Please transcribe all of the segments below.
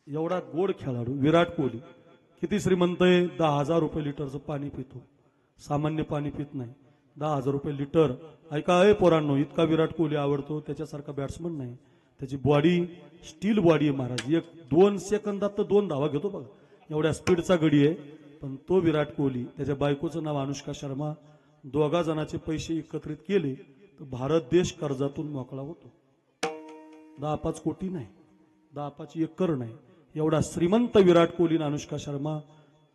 एवढा गोड खेळाडू विराट कोहली किती श्रीमंत आहे, 10,000 रुपये लिटरचं पाणी पितो, सामान्य पाणी पित नाही, 10,000 रुपये लिटर. ऐका आहे पोरांनो, इतका विराट कोहली आवडतो, त्याच्यासारखा बॅट्समन नाही. त्याची बॉडी स्टील बॉडी आहे महाराज, 1-2 सेकंदात तर 2 धावा घेतो बघा, एवढ्या स्पीडचा गडी आहे. पण तो विराट कोहली, त्याच्या बायकोचं नाव अनुष्का शर्मा, दोघा जणांचे पैसे एकत्रित केले तर भारत देश कर्जातून मोकळा होतो. 10-5 कोटी नाही, 10-5 एकर नाही, एवढा श्रीमंत विराट कोहली आणि अनुष्का शर्मा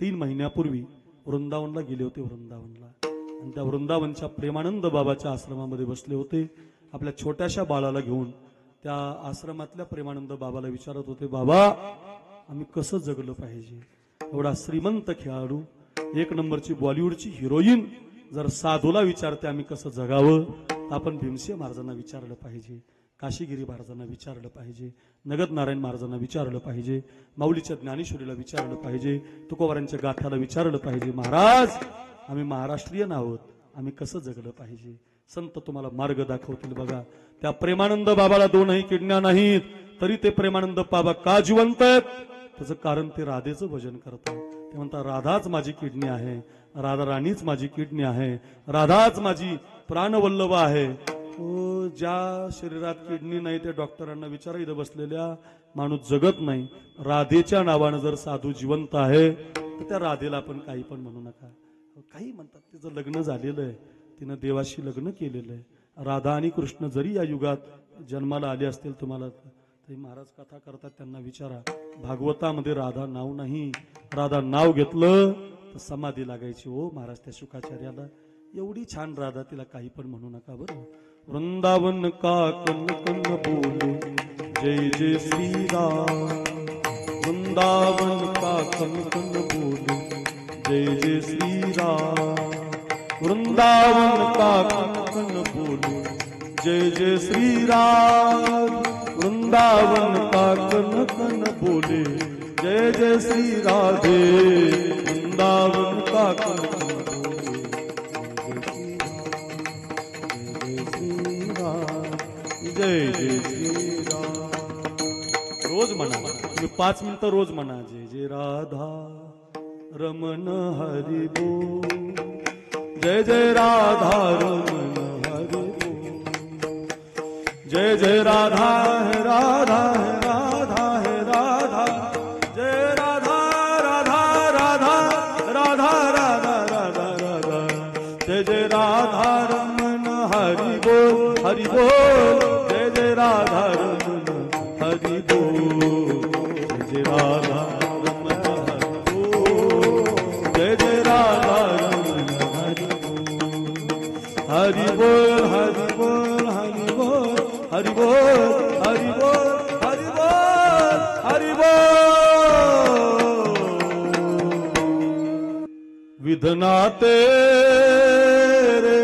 3 महिन्यापूर्वी वृंदावनला गेले होते. वृंदावनला, आणि त्या वृंदावनच्या प्रेमानंद बाबाच्या आश्रमामध्ये बसले होते. आपल्या छोट्याशा बाळाला घेऊन त्या आश्रमातल्या प्रेमानंद बाबाला विचारत होते, बाबा आम्ही कसं जगलं पाहिजे. एवढा श्रीमंत खेळाडू, 1 नंबरची बॉलिवूडची हिरोईन जर साधूला विचारते आम्ही कसं जगावं, तर आपण भीमसेन महाराजांना विचारलं पाहिजे, काशीगिरी महाराजांना विचारलं पाहिजे, नगद नारायण महाराजांना विचारलं पाहिजे, माऊलीच्या ज्ञानेश्वरीला विचारलं पाहिजे, तुकोबारांच्या गाथ्याला विचारलं पाहिजे. महाराज आम्ही महाराष्ट्रीयन आहोत, आम्ही कसं जगलं पाहिजे. संत तुम्हाला मार्ग दाखवतील बघा. त्या प्रेमानंद बाबाला 2ही किडण्या नाहीत, तरी ते प्रेमानंद बाबा का जिवंत आहेत, त्याचं कारण ते राधेचं भजन करतात. ते म्हणतात राधाच माझी किडनी आहे, राधा राणीच माझी किडनी आहे, राधाच माझी प्राणवल्लभ आहे. ज्या शरीरात किडनी नाही त्या डॉक्टरांना विचारा, इथं बसलेल्या माणूस जगत नाही. राधेच्या नावानं जर साधू जिवंत आहे तर त्या राधेला आपण काही पण म्हणू नका. काही म्हणतात तिचं लग्न झालेलं आहे, तिनं देवाशी लग्न केलेलं आहे. राधा आणि कृष्ण जरी या युगात जन्माला आले असतील तुम्हाला तरी महाराज कथा करतात, त्यांना विचारा, भागवतामध्ये राधा नाव नाही. राधा नाव घेतलं तर समाधी लागायची. हो महाराज त्या शुकाचार्याला, एवढी छान राधा, तिला काही पण म्हणू नका बरं. वृंदावन का कन कन बोले जय जय श्री राम, वृंदावन का कन कन बोले जय जय श्री राम, वृंदावन का कन कन बोले जय जय श्री राम, वृंदावन का कन कन बोले जय जय श्री राधे, वृंदावन का कन कन जय जय श्री राम. रोज म्हणा, तुम्ही 5 मिनिटं रोज म्हणा, जय जय राधा रमण हरी बोल, जय जय राधा रमण हरी बोल, जय जय राधा है राधा है राधा है राधा, जय राधा राधा राधा राधा राधा राधा राधा, जय जय राधा रमण हरि बोल हरि बोल, जय जय राधा रमण हरि बोल, जय राधा रमण हरि बोल, जय जय राधा रमण हरि बोल, हरि बोल हरि बोल हरि बोल हरि बोल हरि बोल हरि बोल हरि बोल. विधना तेरे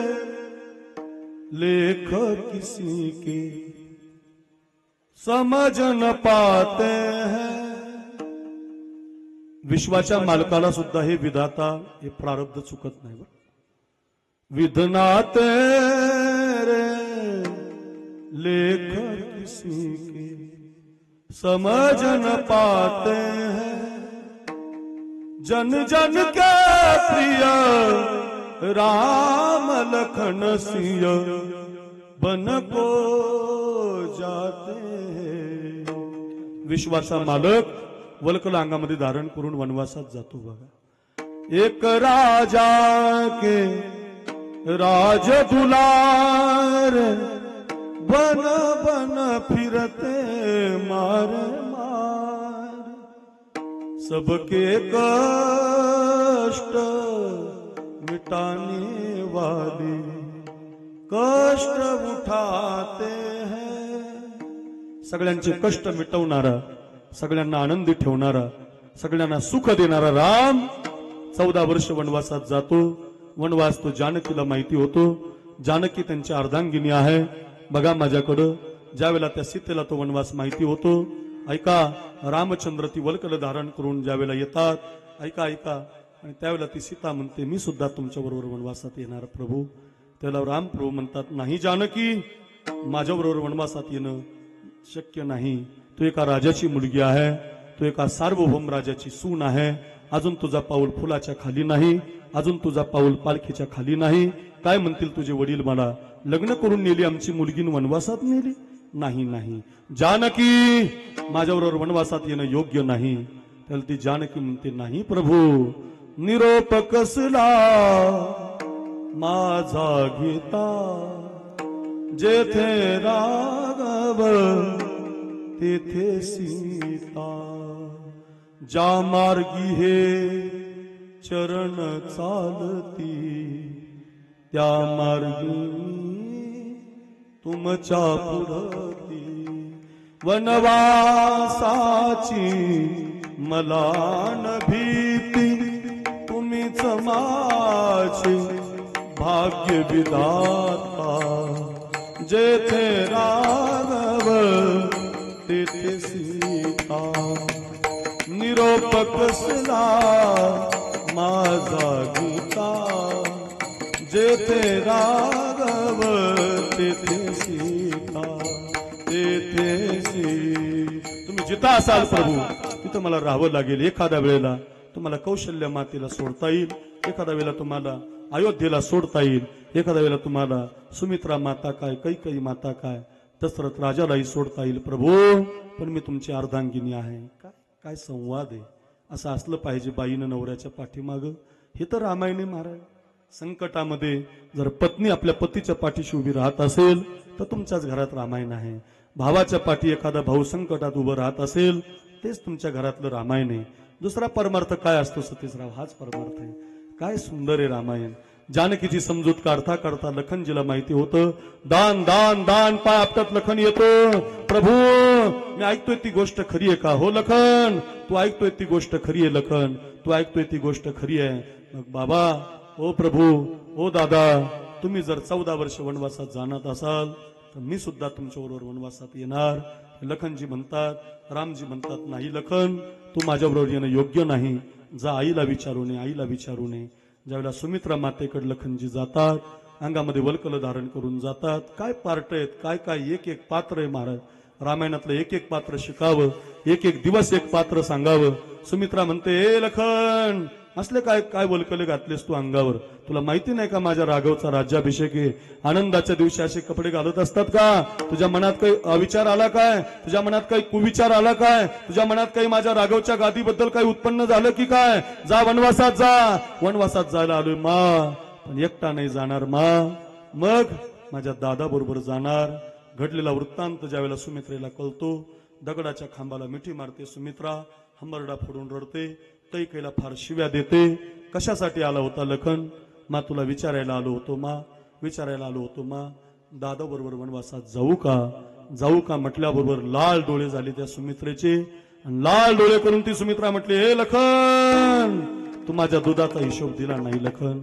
लेख किसी के समझ न पाते हैं. विश्वाच्या मालकाला सुद्धा हे विधाता, हे प्रारब्ध चुकत नाही. विधना तेरे लेख किसी के समझ न पाते हैं, जन जन के प्रिय राम लखन सिंह बन को जाते हैं. विश्वाचा मालक वल्कल अंगामध्ये धारण करून वनवासात जातो बघा. एक राजा के राज दुलार बन बन फिरते मार मार, सबके कष्ट मिटाने वाले कष्ट उठाते हैं. सगळ्यांचे कष्ट मिटवणारा, सगळ्यांना आनंदी ठेवणारा, सगळ्यांना सुख देणारा राम 14 वर्ष वनवासात जातो. वनवास तो जानकीला माहिती होतो. जानकी त्यांची अर्धांगिनी आहे. बघा माझ्याकडं, ज्यावेळेला त्या सीतेला तो वनवास माहिती होतो. ऐका, रामचंद्र ती वल्कल धारण करून ज्यावेळेला येतात, ऐका ऐका, आणि त्यावेळेला ती सीता म्हणते मी सुद्धा तुमच्या बरोबर वनवासात येणार प्रभू. त्याला राम प्रभू म्हणतात नाही जानकी, माझ्या बरोबर वनवासात येणं शक्य नाही. तू एका राजाची मुलगी आहे, तू एका सार्वभौम राजाची सून आहे. अजून तुझा पाऊल फुलाच्या खाली नाही, अजून तुझा पाऊल पालखीच्या खाली नाही. काय म्हणतील तुझे वडील, मला लग्न करून नेली आमची मुलगी वनवासात नेली? नाही नाही, जानकी माझ्याबरोबर वनवासात येणं योग्य नाही. त्याला ती जानकी म्हणते, नाही प्रभू, निरोप कसला माझा गीता, जेथे राघव तेथे सीता, ज्या मार्गी हे चरण चालती, त्या मार्गी तुमच्या पुढती. वनवासाची मला न भीती, तुम्हीच माझे भाग्य विधाता, जेथे राघव तेथे सीता. निरोप कसला माझा गीता, जेथे राघव तेथे सीता, तेथे तुम्ही जिथं असाल प्रभू तिथं मला राहावं लागेल. एखाद्या वेळेला तुम्हाला कौशल्य मातेला सोडता येईल, एखाद्या वेळेला तुम्हाला अयोध्येला सोडता येईल, एखाद्या वेळेला तुम्हाला सुमित्रा माता काय, कैकेयी माता काय, दशरथ राजालाही सोडता येईल प्रभू. पण मी तुमची अर्धांगिनी आहे. काय काय संवाद आहे. असं असलं पाहिजे बाईनं नवऱ्याच्या पाठीमाग. हे तर रामायण महाराज. संकटामध्ये जर पत्नी आपल्या पतीच्या पाठीशी उभी राहत असेल तर तुमच्याच घरात रामायण आहे. भावाच्या पाठी एखादा भाऊ संकटात उभं राहत असेल तेच तुमच्या घरातलं रामायण आहे. दुसरा परमार्थ काय असतो सतीशराव? हाच परमार्थ आहे. काय सुंदर आहे रामायण. जानकीची समजूत काढता काढता लखनजीला माहिती होतं, दान दान दान पाय आपटत लखन येतो. प्रभू मी ऐकतोय ती गोष्ट खरी आहे का? हो लखन, तू ऐकतोय ती गोष्ट खरी आहे. लखन, तू ऐकतोय ती गोष्ट खरी आहे. मग बाबा, ओ प्रभू, ओ दादा, तुम्ही जर 14 वर्ष वनवासात जाणार असाल तर मी सुद्धा तुमच्याबरोबर वनवासात येणार. लखनजी म्हणतात, रामजी म्हणतात, नाही लखन, तू माझ्याबरोबर येणं योग्य नाही. जा आईला विचारू नये, आईला विचारू नये. ज्यावेळेला सुमित्रा मातेकडे लखनजी जातात, अंगामध्ये वल्कल धारण करून जातात. काय पार्ट आहेत, काय काय एक एक पात्र आहे महाराज. रामायणातलं एक एक पात्र शिकावं, एक एक दिवस एक पात्र सांगावं. सुमित्रा म्हणते, ए लखन, असले काय काय वल्कले घातलेस तू अंगावर? तुला माहिती नाही का माझ्या राघवचा राज्याभिषेक आहे? आनंदाच्या दिवशी असे कपडे घालत असतात का? तुझ्या मनात काही अविचार आला काय? तुझ्या मनात काही कुविचार आला काय? तुझ्या मनात काही माझ्या राघवच्या गादीबद्दल काही उत्पन्न झालं की काय? जा वनवासात जा. वनवासात जायला आलोय मा, पण एकटा नाही जाणार मा. मग माझ्या दादा बरोबर जाणार. घडलेला वृत्तांत ज्यावेळेला सुमित्रेला कळतो, दगडाच्या खांबाला मिठी मारते सुमित्रा, हंबरडा फोडून रडते. कैकेयीला फार शिव्या देते. कशासाठी आला होता लखन? मा तुला विचारायला आलो होतो मा, विचारायला आलो होतो मा, दादा बरोबर वनवासात जाऊ का? जाऊ का म्हटल्याबरोबर लाल डोळे झाले त्या सुमित्रेचे. लाल डोळे करून ती सुमित्रा म्हटली, हे लखन, तू माझ्या दुधाचा हिशोब दिला नाही लखन.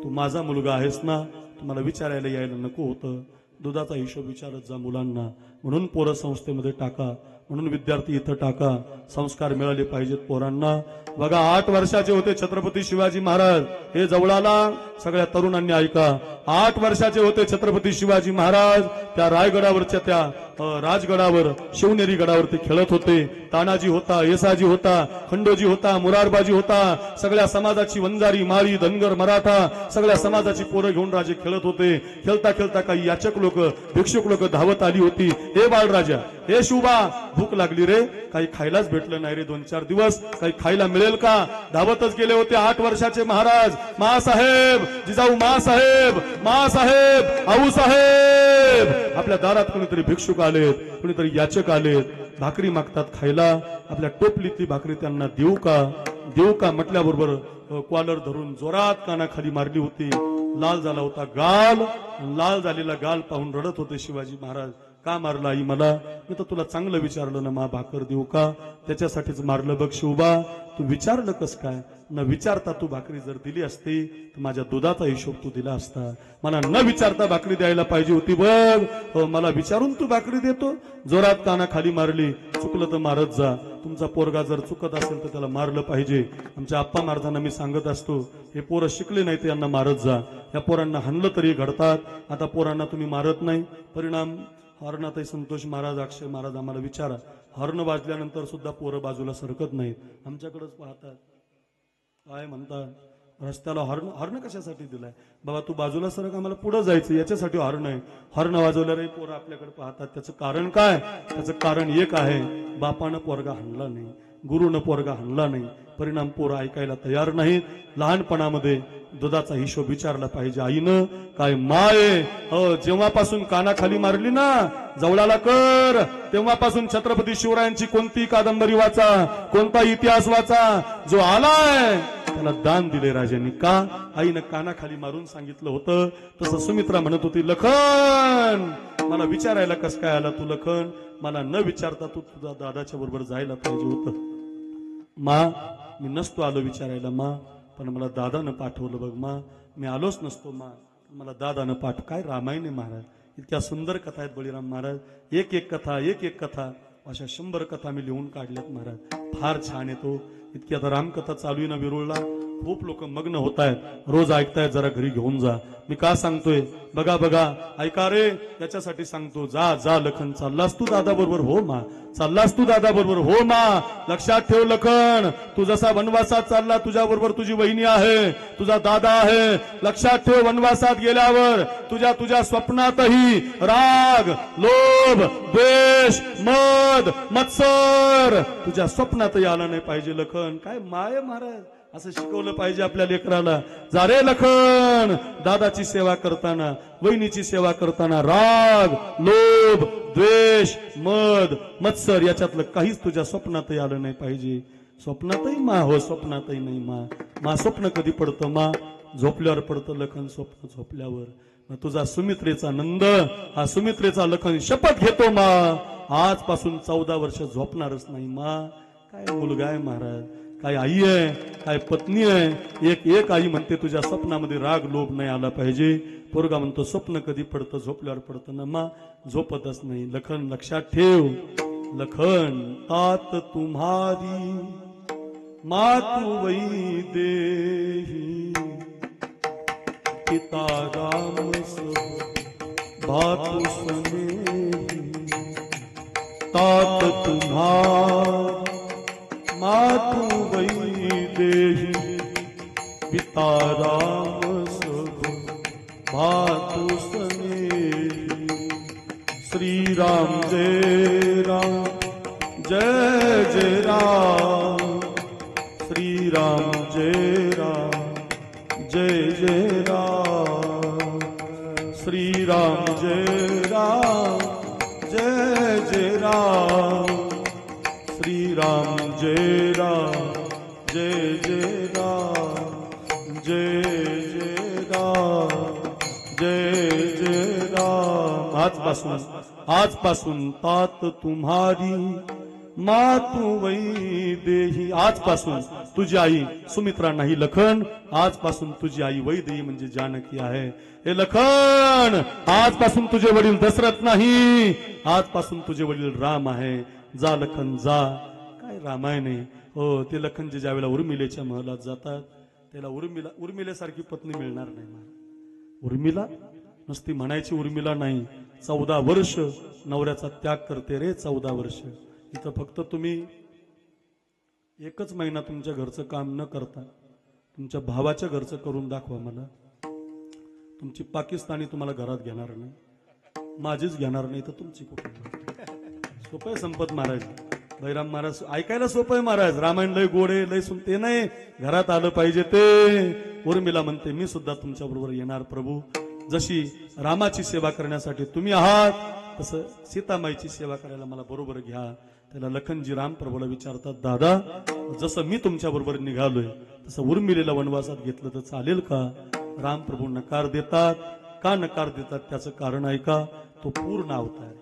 तू माझा मुलगा आहेस ना, तुम्हाला विचारायला यायला नको होतं. दुधाचा हिशोब विचारत जा मुलांना. म्हणून पोरं संस्थेमध्ये टाका, म्हणून विद्यार्थी इथं टाका. संस्कार मिळाले पाहिजेत पोरांना. बघा, 8 वर्षाचे होते छत्रपती शिवाजी महाराज. हे जवळाला सगळ्या तरुणांनी ऐका. 8 वर्षाचे होते छत्रपती शिवाजी महाराज. त्या रायगडावरच्या त्या राजगडावर, शिवनेरी गडावर ते खेळत होते. तानाजी होता, येसाजी होता, खंडोजी होता, मुरारबाजी होता. सगळ्या समाजाची वंजारी, माळी, धनगर, मराठा सगळ्या समाजाची पोरं घेऊन राजे खेळत होते. खेळता खेळता काही याचक लोक, भिक्षुक लोक धावत आली होती. हे बाळराजा, हे शिवबा, भूक लागली रे, काही खायलाच भेटलं नाही रे 2-4 दिवस, काही खायला मिळेल का? धावतच गेले होते 8 वर्षाचे महाराज. मासाहेब, जिजाऊ मासाहेब, मासाहेब, आऊ साहेब. आपल्या दारात कोणीतरी भिक्षुक आलेत, कोणीतरी याचक आलेत, भाकरी मागतात खायला. आपल्या टोपलीतली भाकरी त्यांना देऊ का? देऊ का म्हटल्याबरोबर कॉलर धरून जोरात कानाखाली मारली होती. लाल झाला होता गाल. लाल झालेला गाल पाहून रडत होते शिवाजी महाराज. का मारला आई मला? मी तर तुला चांगलं विचारलं ना, मा भाकर देऊ का? त्याच्यासाठीच मारलं बघ शिवबा. तू विचारलं कस काय? न विचारता तू भाकरी जर दिली असती तर माझ्या दुधाचा हिशोब तू दिला असता. मला न विचारता भाकरी द्यायला पाहिजे होती बघ. मला विचारून तू भाकरी देतो? जोरात काना खाली मारली. चुकलं तर मारत जा. तुमचा पोरगा जर चुकत असेल तर त्याला मारलं पाहिजे. आमच्या आप्पा महाराजांना मी सांगत असतो, हे पोरं शिकले नाही तर यांना मारत जा. या पोरांना हाणलं तरी घडतात. आता पोरांना तुम्ही मारत नाही, परिणाम हॉर्नातही संतोष महाराज, अक्षय महाराज आम्हाला विचारा, हॉर्न वाजल्यानंतर सुद्धा पोरं बाजूला सरकत नाहीत, आमच्याकडेच पाहतात, काय म्हणतात, रस्त्याला हॉर्न, हॉर्न कशासाठी दिलाय बाबा, तू बाजूला सरक, आम्हाला पुढे जायचं याच्यासाठी हॉर्न आहे. हॉर्न वाजवल्याने पोरं आपल्याकडे पाहतात. त्याचं कारण काय? त्याचं कारण एक आहे, बापानं पोरगा हाणला नाही, गुरुनं पोरगा हाणला नाही, परिणाम पोरं ऐकायला तयार नाहीत. लहानपणामध्ये दुधाचा हिशोब विचारला पाहिजे. आईनं काय माय जेव्हापासून कानाखाली मारली ना, जवळाला कर, तेव्हापासून छत्रपती शिवरायांची कोणती कादंबरी वाचा, कोणता इतिहास वाचा, जो आलाय त्याला दान दिले राजांनी. का? आईनं कानाखाली मारून सांगितलं होतं. तसं सुमित्रा म्हणत होती, लखन मला विचारायला कस काय आला तू लखन, मला न विचारता तू तुझ्या दादाच्या बरोबर जायला पाहिजे होतं. मा मी नसतो आलो विचारायला मा, पण मला दादानं पाठवलं बघ मा, मी आलोच नसतो मा, मला दादानं पाठव. काय रामायण आहे महाराज, इतक्या सुंदर कथा आहेत बळीराम महाराज, एक एक कथा, एक एक कथा, अशा 100 कथा मी लिहून काढल्यात महाराज, फार छान येतो. इतकी आता रामकथा चालू आहे ना विरुळला, खूप लोक मग्न होत आहेत, रोज ऐकतायत, जरा घरी घेऊन जा. मी का सांगतोय बघा बघा, ऐका रे, याच्यासाठी सांगतो, जा जा लखन, चाललास तू दादा बरोबर, हो मा, चाललास तू दादा बरोबर, हो मा, लक्षात ठेव लखन, तू जसा वनवासात चालला, तुझ्या बरोबर तुझी वहिनी आहे, तुझा दादा आहे, लक्षात ठेव, वनवासात गेल्यावर तुझ्या तुझ्या स्वप्नातही राग, लोभ, द्वेष, मद, मत्सर तुझ्या स्वप्नातही आला नाही पाहिजे लखन. काय माय महाराज, असं शिकवलं पाहिजे आपल्या लेकराला. जा रे लखन, दादाची सेवा करताना, वहिनीची सेवा करताना राग, लोभ, द्वेष, मद, मत्सर याच्यातलं काहीच तुझ्या स्वप्नातही आलं नाही पाहिजे. स्वप्नातही मा, हो स्वप्नातही नाही मा, मा स्वप्न कधी पडतं मा, झोपल्यावर पडतं लखन, स्वप्न झोपल्यावर. मग तुझा सुमित्रेचा नंद, हा सुमित्रेचा लखन शपथ घेतो मा, आजपासून 14 वर्ष झोपणारच नाही मा. काय मुलगा आहे महाराज, काय आई आहे, काय पत्नी आहे. एक एक आई म्हणते तुझ्या स्वप्नामध्ये राग लोभ नाही आला पाहिजे. पोरगा म्हणतो स्वप्न कधी पडतं, झोपल्यावर पडतं ना मा, झोपतच नाही. लखन लक्षात ठेव, लखन तात तुम्हारी मातु वै देही, पिता राम भातु स्नेही, तात तुम्हारी मातु वै देही, पिता राम भातु स्नेही. श्री राम जय राम, जय जय राम, श्री राम जय राम, जय जय राम, श्री राम जय राम, जय जय राम, श्री राम जय राम, जय जय राम, जय जय राम, जय जय राम. आजपासून तात तुम्हारी मातु वै देही, आजपासून तुझी आई सुमित्रा नाही लखन, आजपासून तुझी आई वैदेही म्हणजे जानकी आहे. हे लखन, आजपासून तुझे वडील दशरथ नाही, आजपासून तुझे वडील राम आहे. जा लखन जा. काय रामायण आहे हो. ते लखनजी ज्यावेळेला उर्मिलेच्या महलात जातात, त्याला उर्मिलेसारखी पत्नी मिळणार नाही. उर्मिला नुसती म्हणायची उर्मिला नाही, 14 वर्ष नवऱ्याचा त्याग करते रे, 14 वर्ष. इथं फक्त तुम्ही 1च महिना तुमच्या घरचं काम न करता तुमच्या भावाच्या घरचं करून दाखवा मला, तुमची पाकिस्तानी तुम्हाला घरात घेणार नाही, माझीच घेणार नाही, तर तुमची कुठे. सोपं आहे संपत महाराज, बैराम महाराज ऐकायला सोपं आहे महाराज, रामायण लय गोडे लय सुनते नाही, घरात आलं पाहिजे ते. उर्मिला म्हणते मी सुद्धा तुमच्या बरोबर येणार प्रभू, जशी रामाची सेवा करण्यासाठी तुम्ही आहात, तसं सीतामाईची सेवा करायला मला बरोबर घ्या. त्याला लखनजी राम प्रभूला विचारतात, दादा जसं मी तुमच्या बरोबर निघालोय तसं उर्मिलेला वनवासात घेतलं तर चालेल का? राम प्रभू नकार देतात. का नकार देतात त्याचं कारण ऐका. तो पूर्ण अवतार,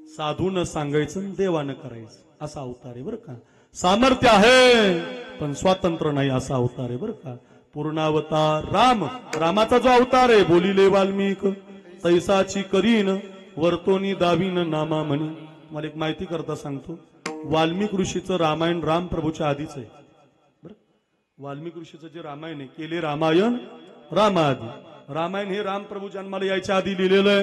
साधून सांगायचं देवानं करायचं असा अवतार आहे बरं का. सामर्थ्य आहे पण स्वातंत्र्य नाही असा अवतार आहे बरं का. पूर्णावतार राम, रामाचा जो अवतार आहे, बोलिले वाल्मिक तैसाची करीन वर्तोनी दावीन नामा म्हणी. मला एक माहिती करता सांगतो, वाल्मिक ऋषीचं रामायण राम प्रभूच्या आधीच आहे बरं. वाल्मिक ऋषीचं जे रामायण आहे, केले रामायण रामाआधी. रामायण हे राम प्रभू जन्माला यायच्या आधी लिहिलेलं आहे.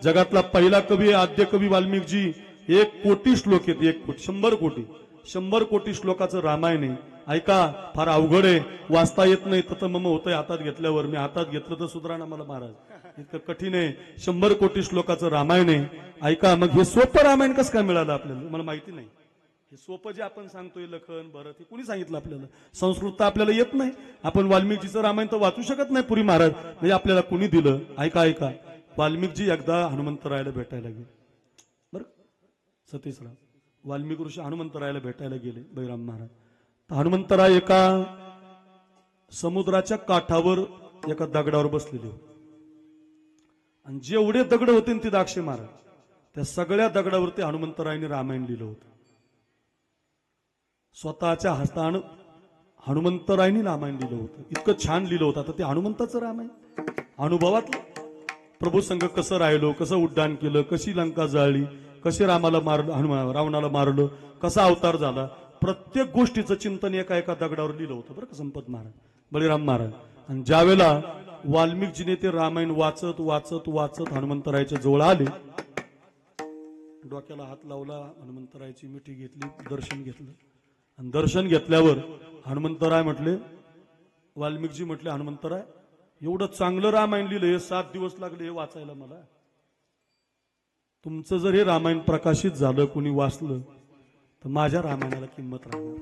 जगातला पहिला कवी आहे, आद्य कवी वाल्मिकजी. 1 कोटी श्लोक आहेत, 1 कोटी, 100 कोटी श्लोकाचं रामायण आहे. ऐका, फार अवघड आहे, वाचता येत नाही. तर मम होतंय हातात घेतल्यावर. मी हातात घेतलं तर सुधारणा मला महाराज, इतकं कठीण आहे. 100 कोटी श्लोकाचं रामायण आहे. ऐका, मग हे सोपं रामायण कसं काय मिळालं आपल्याला? मला माहिती नाही. हे सोपं जे आपण सांगतोय लखन भरत, हे कुणी सांगितलं आपल्याला? संस्कृत तर आपल्याला येत नाही. आपण वाल्मिकीचं रामायण तर वाचू शकत नाही पुरी महाराज, म्हणजे आपल्याला कुणी दिलं? ऐका, वाल्मिकजी एकदा हनुमंतरायाला भेटायला गेले. बरं, सतीशराव वाल्मिक ऋषी हनुमंतरायाला भेटायला गेले बैराम महाराज. तर हनुमंतराय एका समुद्राच्या काठावर एका दगडावर बसलेले होते. आणि जेवढे दगड होते ते दाक्षे महाराज, त्या सगळ्या दगडावरती हनुमंतरायने रामायण लिहिलं होतं. स्वतःच्या हस्तानं हनुमंतरायने रामायण लिहिलं होतं. इतकं छान लिहिलं होतं. आता ते हनुमंताचं रामायण अनुभवातलं. प्रभू संघ कसं राहिलो, कसं उड्डाण केलं, कशी लंका जाळली, कसे रामाला मारलं, रावणाला मारलं, कसा अवतार झाला, प्रत्येक गोष्टीचं चिंतन एका दगडावर लिहिलं होतं बरं का संपत महाराज, बळीराम महाराज. आणि ज्यावेळेला वाल्मिकजीने ते रामायण वाचत वाचत वाचत हनुमंतरायाच्या जवळ आले, डोक्याला हात लावला, हनुमंतरायाची मिठी घेतली, दर्शन घेतलं. आणि दर्शन घेतल्यावर हनुमंतराय म्हटले, वाल्मिकजी म्हटले, हनुमंतराय एवढं चांगलं रामायण लिहिलं, हे 7 दिवस लागले हे वाचायला मला. तुमचं जर हे रामायण प्रकाशित झालं, कुणी वाचलं, तर माझ्या रामायणाला किंमत राहणार.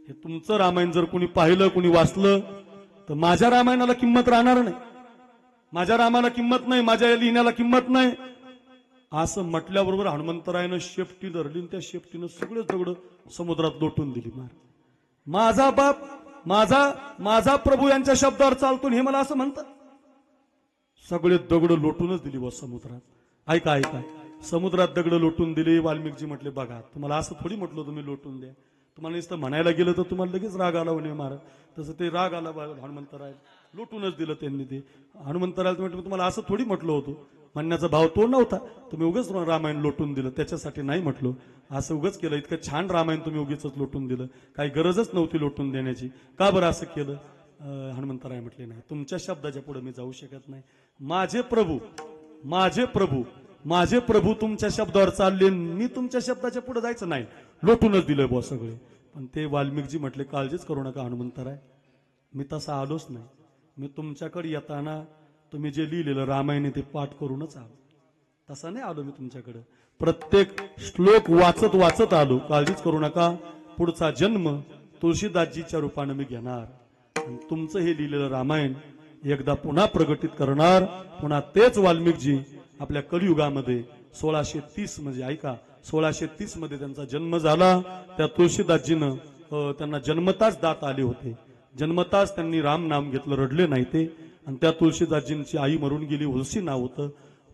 हे तुमचं रामायण जर कुणी पाहिलं, कुणी वाचलं, तर माझ्या रामायणाला किंमत राहणार नाही. माझ्या रामाला किंमत नाही, माझ्या लिहिण्याला किंमत नाही. असं म्हटल्याबरोबर हनुमंतरायनं शेपटी धरली, त्या शेपटीनं सगळे दगड समुद्रात लोटून दिली. माझा बाप, माझा प्रभू यांच्या शब्दावर चालतो, हे मला असं म्हणतात. सगळे दगड लोटूनच दिली बस समुद्रात. ऐका, समुद्रात दगड लोटून दिली. वाल्मिकजी म्हटले, बघा तुम्हाला असं थोडी म्हटलं तुम्ही लोटून द्या. तुम्हाला नुसतं म्हणायला गेलं तर तुम्हाला लगेच राग आला म्हणे महाराज. तसं ते राग आला हनुमंतराय, लोटूनच दिलं त्यांनी ते. हनुमंतराय म्हटलं, तुम्हाला असं थोडी म्हटलं होतं. म्हणण्याचा भाव तो नव्हता, तुम्ही उगाच रामायण लोटून दिलं, त्याच्यासाठी नाही म्हटलो. असं उगाच केलं, इतकं छान रामायण तुम्ही उगीच लोटून दिलं, काही गरजच नव्हती लोटून देण्याची. का बरं असं केलं? हनुमंतराय म्हटले, नाही, तुमच्या शब्दाच्या पुढे मी जाऊ शकत नाही. माझे प्रभू तुमच्या शब्दावर चालले, मी तुमच्या शब्दाच्या पुढे जायचं नाही. लोटूनच दिलंय बुवा सगळे. पण ते वाल्मिकजी म्हटले, काळजीच करू नका हनुमंतराय, मी तसा आलोच नाही. मी तुमच्याकडे येताना तुम्ही जे लिहिलेलं रामायण ते पाठ करूनच आलो, तसा नाही आलो मी तुमच्याकडे. प्रत्येक श्लोक वाचत वाचत आलो. काळजीच करू नका, पुढचा जन्म तुळशीदासजीच्या रूपाने मी घेणार आणि तुमचं हे लिहिलेलं रामायण एकदा पुन्हा प्रगटित करणार. पुन्हा तेच वाल्मिकजी आपल्या कलियुगामध्ये 1630 म्हणजे ऐका, 1630 मध्ये त्यांचा जन्म झाला. त्या तुळशीदासजीनं त्यांना जन्मताच दात आले होते. जन्मताच त्यांनी राम नाम घेतलं, रडले नाही ते. आणि त्या तुळशीदासजींची आई मरून गेली, हुलसी नाव होतं,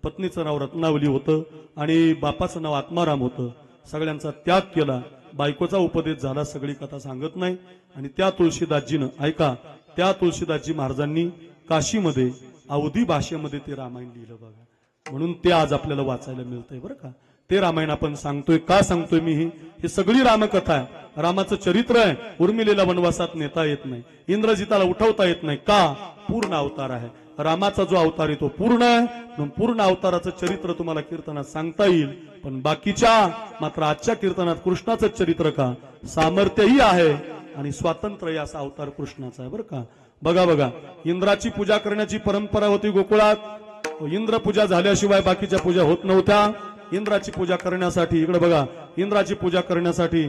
पत्नीचं नाव रत्नावली होतं आणि बापाचं नाव आत्माराम होतं. सगळ्यांचा त्याग केला, बायकोचा उपदेश झाला, सगळी कथा सांगत नाही. आणि त्या तुळशीदासजीनं ऐका, त्या तुळशीदासजी महाराजांनी काशीमध्ये अवधी भाषेमध्ये ते रामायण लिहिलं बघा. म्हणून ते आज आपल्याला वाचायला मिळतंय बरं का. ते रामायण आपण सांगतोय. का सांगतोय मी? ही सगळी रामकथा आहे, रामाचं चरित्र आहे. उर्मिलेला वनवासात नेता येत नाही, इंद्रजिताला उठवता येत नाही. का? पूर्ण अवतार आहे. रामाचा जो अवतार आहे तो पूर्ण आहे. पूर्ण अवताराचं चरित्र तुम्हाला कीर्तनात सांगता येईल, पण बाकीच्या मात्र आजच्या कीर्तनात कृष्णाचं चरित्र का सामर्थ्यही आहे आणि स्वातंत्र्य असा अवतार कृष्णाचा आहे बरं का. बघा, इंद्राची पूजा करण्याची परंपरा होती गोकुळात. इंद्र पूजा झाल्याशिवाय बाकीच्या पूजा होत नव्हत्या. इंद्राची पूजा करण्यासाठी इकडे बघा, इंद्राची पूजा करण्यासाठी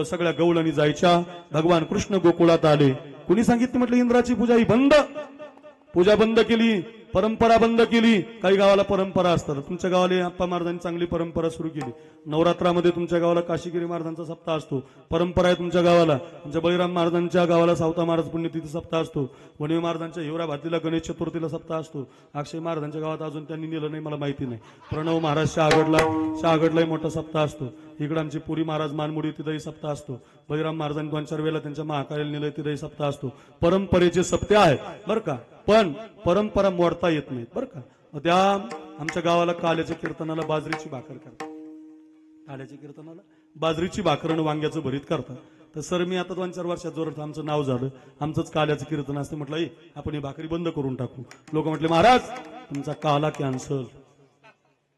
सगळ्या गवळणी जायच्या. भगवान कृष्ण गोकुळात आले. कुणी सांगितलं? म्हटलं इंद्राची पूजा ही बंद, पूजा बंद केली, परंपरा बंद केली. काही गावाला परंपरा असतात. तुमच्या गावाला अप्पा महाराजांनी चांगली परंपरा सुरू केली. नवरात्रामध्ये तुमच्या गावाला काशीगिरी महाराजांचा सप्ताह असतो, परंपरा आहे तुमच्या गावाला. तुमच्या बळीराम महाराजांच्या गावाला सावता महाराज पुण्यतिथी सप्ताह असतो. वणवे महाराजांच्या हिवरा भातीला गणेश चतुर्थीला सप्ताह असतो. अक्षय महाराजांच्या गावात अजून त्यांनी नेलं नाही, मला माहिती नाही. प्रणव महाराज शहागडलाही मोठा सप्ताह असतो. इकडे आमचे पुरी महाराज मानमुडी तिथंही सप्ताह असतो. बळीराम महाराजांनी 2-4 वेळेला त्यांच्या महाकार्याला नेलं, तिथंही सप्ताह असतो. परंपरेचे सप्ताह आहेत बरं का, पण परंपरा मोडता येत नाहीत बरं का. त्या आमच्या गावाला काल्याच्या कीर्तनाला बाजरीची भाकर करतात. काल्याच्या कीर्तनाला बाजरीची भाकर आणि वांग्याचं भरीत करतात. तर सर मी आता 2-4 वर्षात जोरात आमचं नाव झालं, आमचंच काल्याचं कीर्तन असते. म्हटलं आपण ही भाकरी बंद करून टाकू. लोक म्हटले महाराज तुमचा काला कॅन्सल.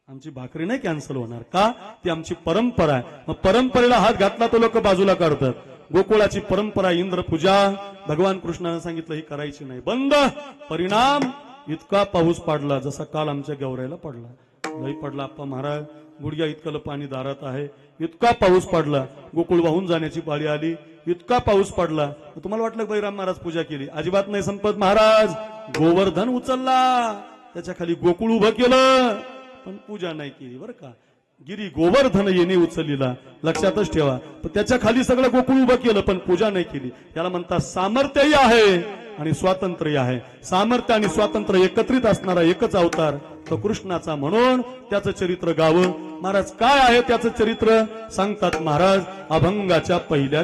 आमची भाकरी नाही कॅन्सल होणार का? ती आमची परंपरा आहे. मग परंपरेला हात घातला तो लोक बाजूला काढतात. गोकुळाची परंपरा, इंद्र पूजा, भगवान कृष्णाने सांगितलं ही करायची नाही, बंद. परिणाम इतका पाऊस पडला जसा काल आमच्या गौराईला पडला. लई पडला आप्पा महाराज, गुडघ्या इतकं पाणी दारात आहे. इतका पाऊस पडला, गोकुळ वाहून जाण्याची पाळी आली. इतका पाऊस पडला. तुम्हाला वाटलं बैराम महाराज पूजा केली? अजिबात नाही. संपत महाराज गोवर्धन उचलला, त्याच्या खाली गोकुळ उभं केलं, पण पूजा नाही केली बरं का. गिरी गोवर्धन येणे उचललीला, लक्षातच ठेवा. पण त्याच्या खाली सगळं गोकुळ उभं केलं, पण पूजा नाही केली. याला म्हणतात सामर्थ्यही आहे आणि स्वातंत्र्य आहे. सामर्थ्य आणि स्वातंत्र्य एकत्रित असणारा एकच अवतार तो कृष्णाचा, म्हणून त्याचं चरित्र गावं. महाराज काय आहे त्याचं चरित्र सांगतात महाराज अभंगाच्या पहिल्या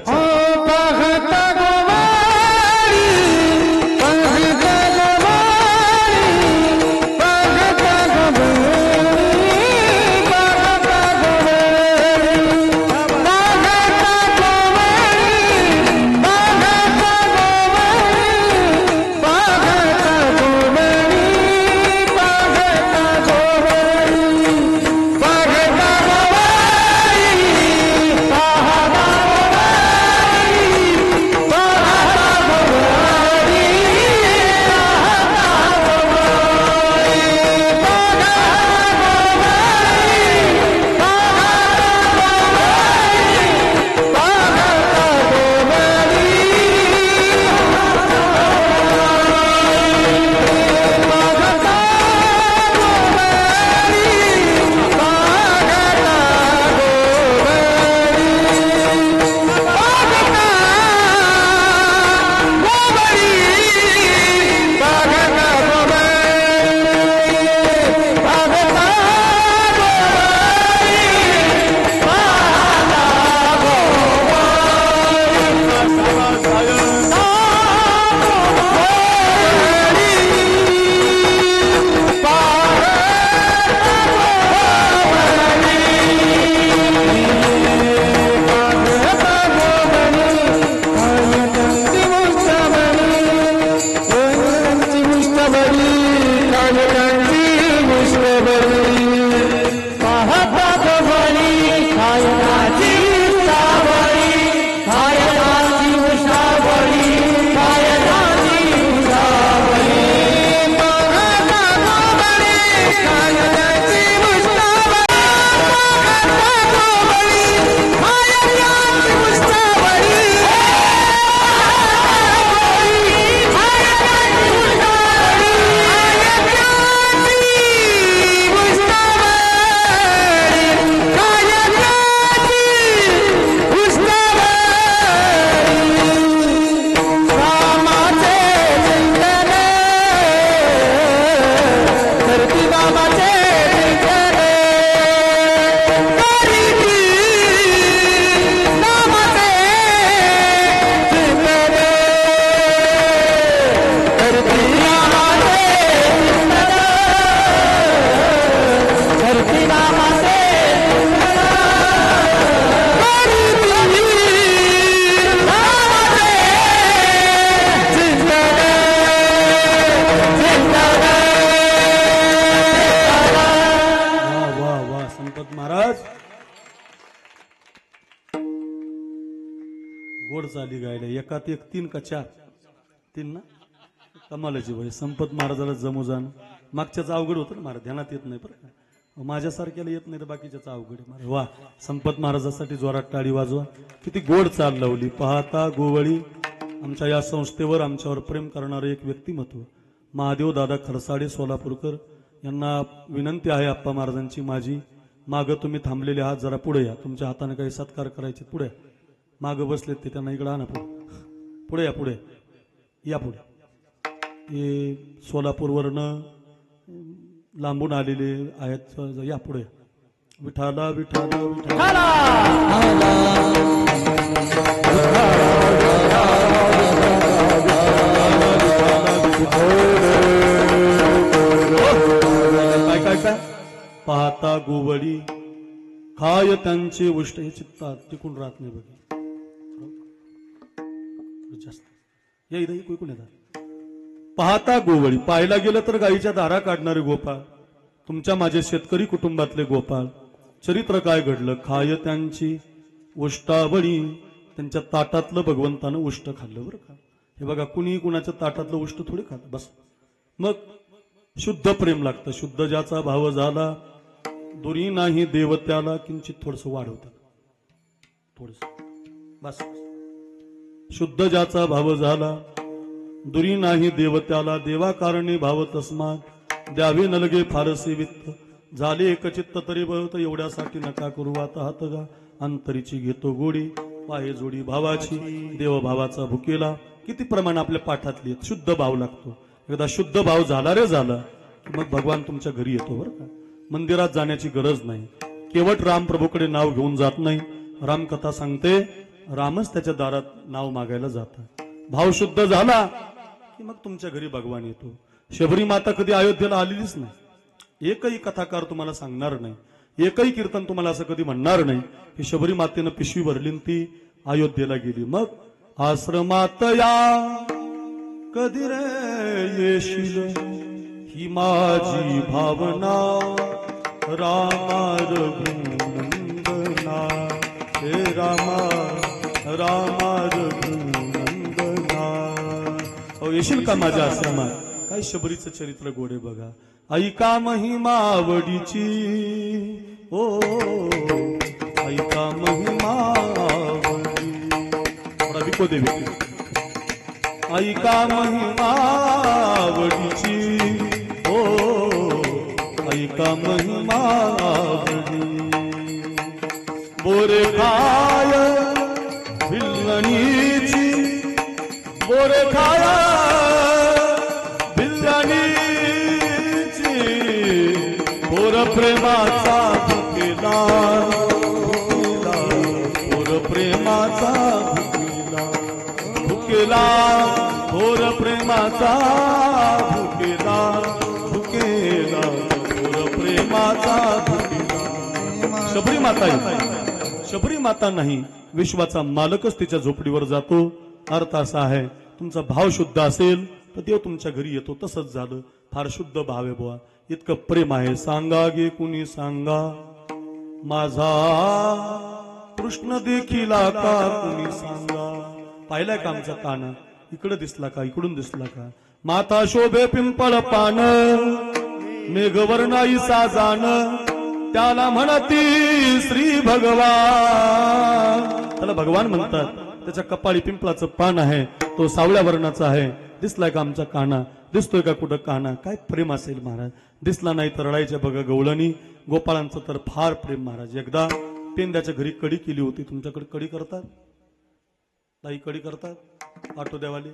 गोड चाली गायला. एकात एक 3 का 4? 3 ना. कमालाची भाई संपत महाराजाला जमू जाण. मागच्याच अवघड होतं ना महाराज, ध्यानात येत नाही बरं का. माझ्यासारख्याला येत नाही तर बाकीच्याच अवघड आहे महाराज. वा, संपत महाराजासाठी जोरात टाळी वाजवा. किती गोड चाल लावली. पाहता गोवळी. आमच्या या संस्थेवर आमच्यावर प्रेम करणारं एक व्यक्तिमत्व महादेव दादा खरसाडे सोलापूरकर यांना विनंती आहे आप्पा महाराजांची माझी. मागं तुम्ही थांबलेले आहात, जरा पुढे या. तुमच्या हाताने काही सत्कार करायचे, पुढे मागं बसलेत ते त्यांना इकडे आणा. पुढे या, पुढे या, पुढे. हे सोलापूरवरनं लांबून आलेले आहेत, या पुढे. विठाला विठाला विठाला. काय काय काय पाहता गोवळी खाय त्यांचे उष्ट. हे चित्तात टिकून राहत नाही बघ जास्त. या इथं कोण येतात. पाहता गोवळी. पाहायला गेलं तर गाईच्या दारा काढणारे गोपाळ. तुमच्या माझे शेतकरी कुटुंबातले गोपाळ चरित्र काय घडलं. खाय त्यांची उष्टावळी, त्यांच्या ताटातलं भगवंतानं उष्ट खाल्लं बरं का. हे बघा, कुणी कुणाच्या ताटातलं उष्ट थोडी खात बस. मग शुद्ध प्रेम लागतं. शुद्ध ज्याचा भाव झाला दुरी नाही देवत्याला, किंचित थोडस वाढवतात थोडस बस. शुद्ध ज्याचा भाव झाला दुरी नाही देवत्याला, देवा कारणे भाव तस्मात द्यावे नलगे फारसे वित्त, झाले एकचित्त तरी बहुत, एवढ्यासाठी नका करू आता हात गा, अंतरीची घेतो गोडी पाहे जोडी भावाची, देव भावाचा भुकेला. किती प्रमाण आपल्या पाठातली आहेत. शुद्ध भाव लागतो. एकदा शुद्ध भाव झाला रे झाला की मग भगवान तुमच्या घरी येतो बरं का. मंदिरात जाण्याची गरज नाही. केवट राम प्रभूकडे नाव घेऊन जात नाही. रामकथा सांगते रामच त्याच्या दारात नाव मागायला जातात. भाव शुद्ध झाला की मग तुमच्या घरी भगवान येतो. शबरी माता कधी अयोध्येला आलेलीच नाही. एकही कथाकार तुम्हाला सांगणार नाही, एकही कीर्तन तुम्हाला असं कधी म्हणणार नाही की शबरी मातेनं पिशवी भरली ती अयोध्येला गेली. मग आश्रमात या कधी रे येशील ही माझी भावना, रामा रघुनंदना हे रामा रामा रघुनंदना. येशील का माझ्या आश्रमात. काय शबरीचं चरित्र गोडे बघा. ऐका महिमावडीची ओ ऐका महिमावडी. थोडा विको दे विको. ऐका महिमावडीची ओ ऐका महिमावडी. बोरे खाय भिल्लणीची, बोरे खाय भिल्लणीची, बोर प्रेमाचा भुकेला, बोर प्रेमाचा भुकेला, भुकेला बोर प्रेमाचा भुकेला, भुकेला बोर प्रेमाचा भुकेला. शबरी माता आहे. शबरी माता नाही, विश्वाचा मालकच तिच्या झोपडीवर जातो. अर्थ असा आहे, तुमचा भाव शुद्ध असेल तर देव तुमच्या घरी येतो. तसंच झालं. फार शुद्ध भाव आहे बुवा. इतकं प्रेम आहे. सांगा गे कुणी सांगा माझा कृष्ण देखील का कुणी सांगा. पाहिलाय का आमचा काना. इकडं दिसला का, इकडून दिसला का. माता शोभे पिंपळ पान, मेघवर्णाई साजान, त्याला म्हणती श्री भगवान. त्याला भगवान म्हणतात. त्याच्या कपाळी पिंपळाचं पान आहे. तो सावळ्या वर्णाचा आहे. दिसलाय का आमचा काना. दिसतोय का कुठं काना. काय प्रेम असेल महाराज. दिसला नाही तर रडायच्या बघा गवळणी. गोपाळांचं तर फार प्रेम महाराज. एकदा पेंद्याच्या घरी कडी केली होती. तुमच्याकडे कडी करतात ताई. कडी करतात आटो द्यावाले.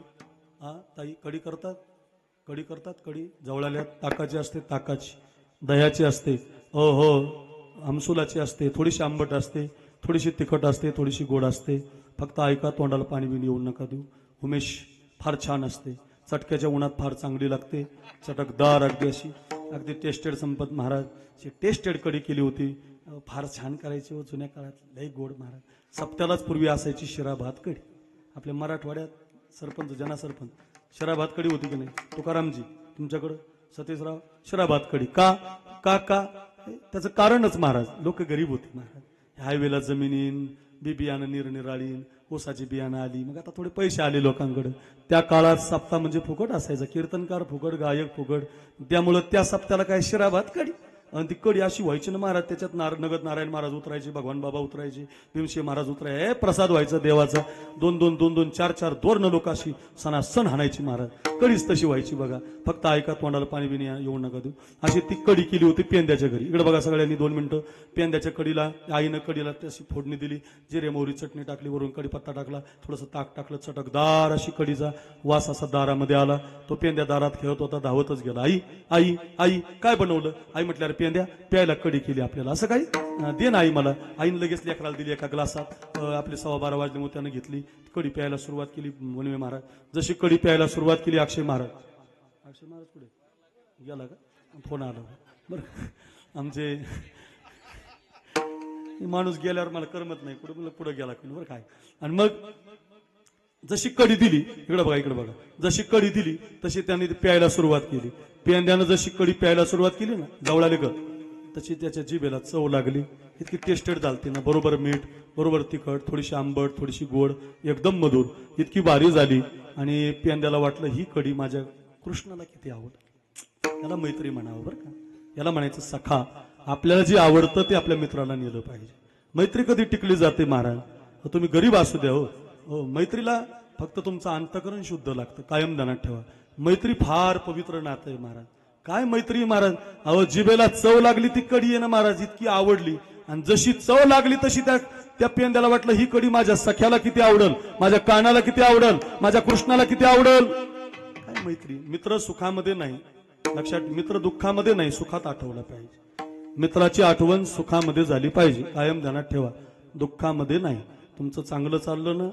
हा ताई कडी करतात. कडी करतात. कडी जवळाल्या ताकाची असते, ताकाची. दह्याची असते, हो हो आमसुलाची असते. थोडीशी आंबट असते, थोडीशी तिखट असते, थोडीशी गोड असते. फक्त ऐका, तोंडाला पाणी बिणी येऊन नका देऊ. उमेश फार छान असते. चटक्याच्या उन्हात फार चांगली लागते. चटकदार अगदी अशी, अगदी टेस्टेड. संपत महाराज टेस्टेड कडी केली होती. फार छान करायची हो जुन्या काळात. लई गोड महाराज. सप्त्यालाच पूर्वी असायची शिरा भात कडी. आपल्या मराठवाड्यात सरपंच जना सरपंच शिरा भात कडी होती की नाही. तुकारामजी तुमच्याकडं सतीशराव शिरा भात कडी का का का. त्याचं कारणच महाराज, लोक गरीब होते महाराज. हायवेला जमिनीन, बी बियाणं निरनिराळीन, ऊसाची बियाणं आली. मग आता थोडे पैसे आले लोकांकडे. त्या काळात सप्ताह म्हणजे फुकट असायचा. कीर्तनकार फुकट, गायक फुकट. त्यामुळं त्या सप्त्याला काय शिरा भात कडी. आणि ती कडी अशी व्हायची ना महाराज. त्याच्यात नगद नारायण महाराज उतरायचे, भगवान बाबा उतरायचे, भीमशे महाराज उतरायचे. प्रसाद व्हायचा देवाचा. दोन दोन दोन दोन चार चार दोरनं लोक अशी सणासण हाणायची महाराज. कडीच तशी व्हायची बघा. फक्त ऐका, तोंडाला पाणी बिणी येऊ नका देऊ. अशी ती कडी केली होती पेंद्याच्या घरी. इकडे बघा सगळ्यांनी 2 मिनिटं. पेंद्याच्या कडीला आईनं कडीला तशी फोडणी दिली. जिरे मोहरी चटणी टाकली, वरून कडीपत्ता टाकला, थोडंसं ताक टाकलं. चटकदार अशी कडीचा वास असा दारामध्ये आला. तो पेंद्या दारात खेळत होता. धावतच गेला. आई आई आई काय बनवलं. आई म्हटल्यावर पेंद्या प्यायला कडी केली आपल्याला. असं काही दे ना आई मला. आईनं लगेच लेकराला दिली एका ग्लासात. आपले 12:15 वाजल्यामुळे त्यानं घेतली कडी प्यायला सुरुवात केली. वनवे महाराज जशी कडी प्यायला सुरुवात केली, अक्षय महाराज पुढे गेला का. फोन आला बरं. आमचे माणूस गेल्यावर मला करमत नाही. कुठे पुढे गेला बरं काय. आणि मग जशी कडी दिली, इकडे बघा इकडे बघा, जशी कडी दिली तशी त्याने प्यायला सुरुवात केली. पेंद्यानं जशी कडी प्यायला सुरुवात केली ना, जवळाले ग, तशी त्याच्या जिभेला चव लागली. इतकी टेस्टेड झालती ना, बरोबर मीठ, बरोबर तिखट, थोडीशी आंबट, थोडीशी गोड, एकदम मधुर, इतकी भारी झाली. आणि पेंद्याला वाटलं ही कडी माझ्या कृष्णाला किती आवड. याला मैत्री म्हणावं बरं का, याला म्हणायचं सखा. आपल्याला जे आवडतं ते आपल्या मित्राला नेलं पाहिजे. मैत्री कधी टिकली जाते महाराज, तुम्ही गरीब असू द्या हो, मैत्रीला फक्त तुमचं अंतकरण शुद्ध लागतं, कायम ध्यानात ठेवा. मैत्री फार पवित्र नातं आहे महाराज. काय मैत्री महाराज, अहो जिभेला चव लागली ती कडी आहे ना महाराज, इतकी आवडली. आणि जशी चव लागली तशी त्या पेंद्याला वाटलं ही कडी माझ्या सख्याला किती आवडल, माझ्या कानाला किती आवडल, माझ्या कृष्णाला किती आवडल. काय मैत्री. मित्र सुखामध्ये नाही, लक्षात, मित्र दुःखामध्ये नाही, सुखात आठवला पाहिजे. मित्राची आठवण सुखामध्ये झाली पाहिजे, कायम ध्यानात ठेवा, दुःखामध्ये नाही. तुमचं चांगलं चाललं ना,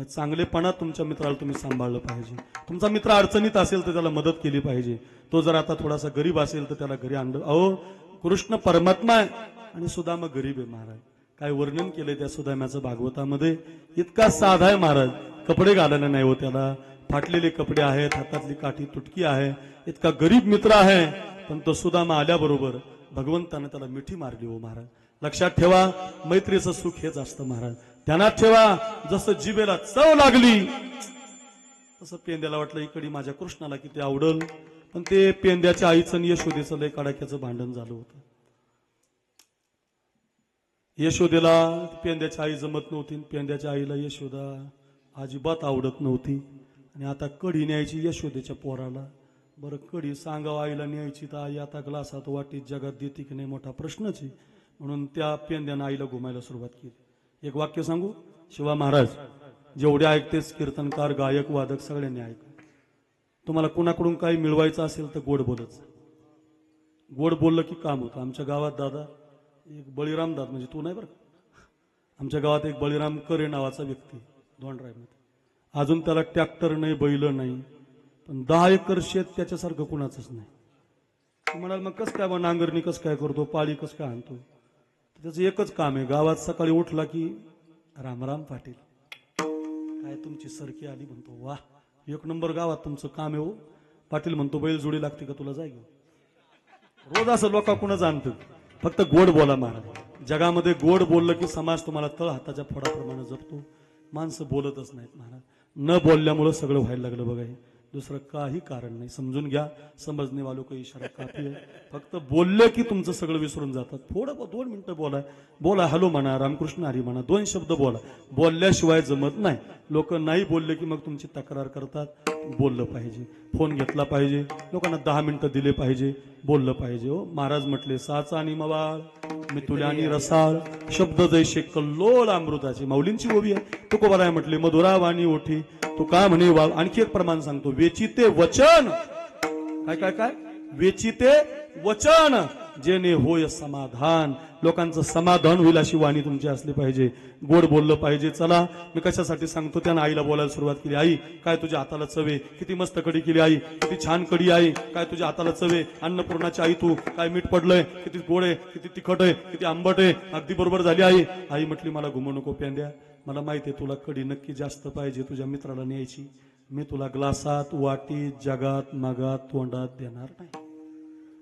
चांगलेपणा तुमच्या मित्राला तुम्ही सांभाळलं पाहिजे. तुमचा मित्र अडचणीत असेल तर त्याला मदत केली पाहिजे. तो जर आता थोडासा गरीब असेल तर त्याला घरी आणलं. अहो कृष्ण परमात्मा आहे आणि सुदामा गरीब आहे महाराज. काय वर्णन केलंय त्या सुदाम्याचं भागवतामध्ये, इतका साधा आहे महाराज, कपडे घालायला नाही हो त्याला, फाटलेले कपडे आहेत, हातातली काठी तुटकी आहे, इतका गरीब मित्र आहे. पण तो सुदामा आल्याबरोबर भगवंतानं त्याला मिठी मारली हो महाराज. लक्षात ठेवा, मैत्रीचं सुख हेच असतं महाराज. ध्यानात ठेवा, जसं जिभेला चव लागली तसं पेंद्याला वाटलं ही कडी माझ्या कृष्णाला किती आवडल. पण ते पेंद्याच्या आईचं आणि यशोदेचं लय कडाक्याचं भांडण झालं होतं. यशोदेला पेंद्याची आई जमत नव्हती, पेंद्याच्या आईला यशोदा अजिबात आवडत नव्हती. आणि आता कढी न्यायची यशोदेच्या पोराला. बरं कढी सांगावं आईला न्यायची तर आई आता ग्लासात वाटीत जगात देते की नाही मोठा प्रश्नच आहे. म्हणून त्या पेंद्यानं आईला घुमायला सुरुवात केली. एक वाक्य सांगू, शिवा महाराज, जेवढे ऐकतेच कीर्तनकार, गायक, वादक सगळ्यांनी ऐका. तुम्हाला कुणाकडून काही मिळवायचं असेल तर गोड बोलच. गोड बोललं की काम होतं. आमच्या गावात दादा एक बळीराम दादा, म्हणजे तू नाही बरं, आमच्या गावात एक बळीराम करे नावाचा व्यक्ती दोंडरायमध्ये, अजून त्याला ट्रॅक्टर नाही, बैल नाही, पण 10 एकर शेत त्याच्यासारखं कुणाचंच नाही. म्हणाल मग कस काय नांगरणी कस काय करतो, पाळी कस काय आणतो. त्याचं एकच काम आहे, गावात सकाळी उठला की रामराम पाटील, काय तुमची सरकी आली, म्हणतो वा एक नंबर गावात तुमचं काम आहे हो. पाटील म्हणतो बैल जोडी लागते का तुला, जाय घेऊ. रोज असं लोकांकडून जाणतं. फक्त गोड बोला महाराज. जगामध्ये गोड बोललं की समाज तुम्हाला तळ हाताच्या फोडाप्रमाणे जपतो. माणसं बोलतच नाहीत महाराज. न बोलल्यामुळं सगळं व्हायला लागलं बघा. हे दुसरं काही कारण नाही. समजून घ्या, समजणे वालो का इशारा काफी आहे. फक्त बोलले की तुमचं सगळं विसरून जातात. थोडं 2 मिनिटं बोला, हॅलो म्हणा, रामकृष्ण हरी म्हणा, 2 शब्द बोला. बोलल्याशिवाय जमत नाही. लोक नाही बोलले की मग तुमची तक्रार करतात. बोललं पाहिजे, फोन घेतला पाहिजे, लोकांना 10 मिनिटं दिले पाहिजे, बोललं पाहिजे. हो महाराज म्हटले, साचा आणि मवाळ, मितुल्या आणि रसाळ, शब्द जैसे कल्लोळ अमृताची. माऊलींची ओवी आहे. तुकोबाराय म्हटले, मधुरा वाणी ओठी, तो का म्हणे वा. आणखी एक प्रमाण सांगतो, वेचिते वचन, काय काय काय, वेचिते वचन जेणे होय समाधान. लोकांचं समाधान होईल अशी वाणी तुमची असली पाहिजे. गोड बोललं पाहिजे. चला मी कशासाठी सांगतो, त्यानं आईला बोलायला सुरुवात केली. आई काय तुझ्या हाताला चवे, किती मस्त कडी केली आई, किती छान कडी आहे, काय तुझ्या हाताला चवे, अन्नपूर्णाची आई तू, काय मीठ पडलंय, किती गोड आहे, किती तिखट आहे, किती आंबट आहे, अगदी बरोबर झाली आई. आई म्हटली, मला घुमू नको पेंद्या, मला माहिती आहे तुला कडी नक्की जास्त पाहिजे, तुझ्या मित्राला न्यायची. मी तुला ग्लासात, वाटीत, जगात, मागात, तोंडात देणार नाही,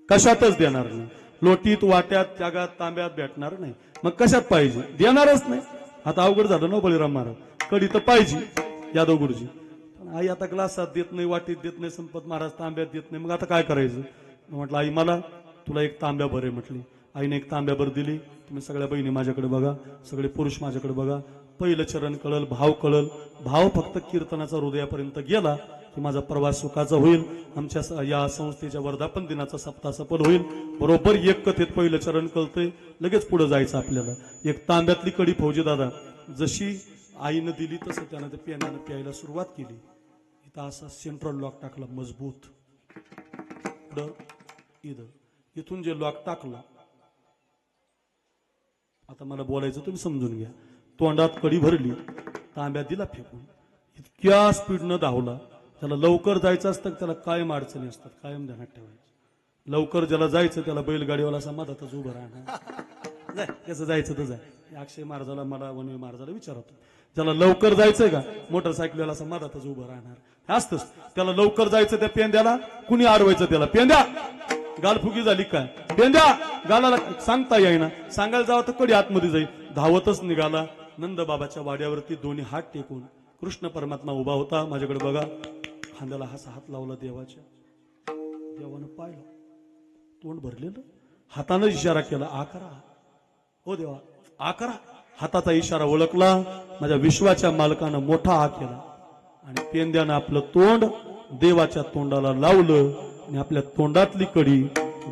कशातच देणार नाही. लोटीत, वाट्यात, जगात, तांब्यात भेटणार नाही. मग कशात पाहिजे, देणारच नाही. आता अवघड झालं ना बळीराम महाराज. कडी तर पाहिजे यादव गुरुजी, पण आई आता ग्लासात देत नाही, वाटीत देत नाही, संपत महाराज तांब्यात देत नाही. मग आता काय करायचं. म्हटलं आई मला तुला एक तांब्या भर म्हटली. आईने एक तांब्याभर दिली. तुम्ही सगळ्या बहिणी माझ्याकडे बघा, सगळे पुरुष माझ्याकडे बघा. पहिलं चरण कळल, भाव कळल. भाव फक्त कीर्तनाचा हृदयापर्यंत गेला की माझा प्रवास सुखाचा होईल. आमच्या या संस्थेच्या वर्धापन दिनाचा सप्ताह सफल होईल. बरोबर एक कथेत पहिलं चरण कळतंय, लगेच पुढे जायचं आपल्याला. एक तांब्यातली कडी फौजी दादा जशी आईनं दिली तसं त्यानं ते पेनानं प्यायला सुरुवात केली. इथं असा सेंट्रल लॉक टाकला मजबूत, पुढं इथून जे लॉक टाकला, आता मला बोलायचं तुम्ही समजून घ्या. तोंडात कडी भरली, तांब्या दिला फेकून, इतक्या स्पीडनं धावला. त्याला लवकर जायचं असतं, त्याला कायम अडचणी असतात, कायम ध्यानात ठेवायचं. लवकर ज्याला जायचं त्याला बैलगाडीवाला समाधातच उभं राहणार. त्याचं जायचं तर जाय. अक्षय महाराजाला, मला वनवे महाराजाला विचारतो, त्याला लवकर जायचंय का मोटरसायकलला असं मधातच उभं राहणार असतच. त्याला लवकर जायचं त्या पेंद्याला कुणी अडवायचं त्याला, पेंद्या गालफुगी झाली काय, पेंद्या गालाला सांगता येईना, सांगायला जावं तर कडी आतमध्ये जाईल. धावतच निघाला. नंदबाबाच्या वाड्यावरती दोन्ही हात टेकून कृष्ण परमात्मा उभा होता. माझ्याकडे बघा, खांद्याला असा हात लावला देवाच्या. देवानं पाहिलं, तोंड भरलेलं, हातानं इशारा केला, आकरा हो देवा आकरा. हाताचा इशारा ओळखला. माझ्या विश्वाच्या मालकानं मोठा आ केला आणि पेंद्यानं आपलं तोंड देवाच्या तोंडाला लावलं आणि आपल्या तोंडातली कडी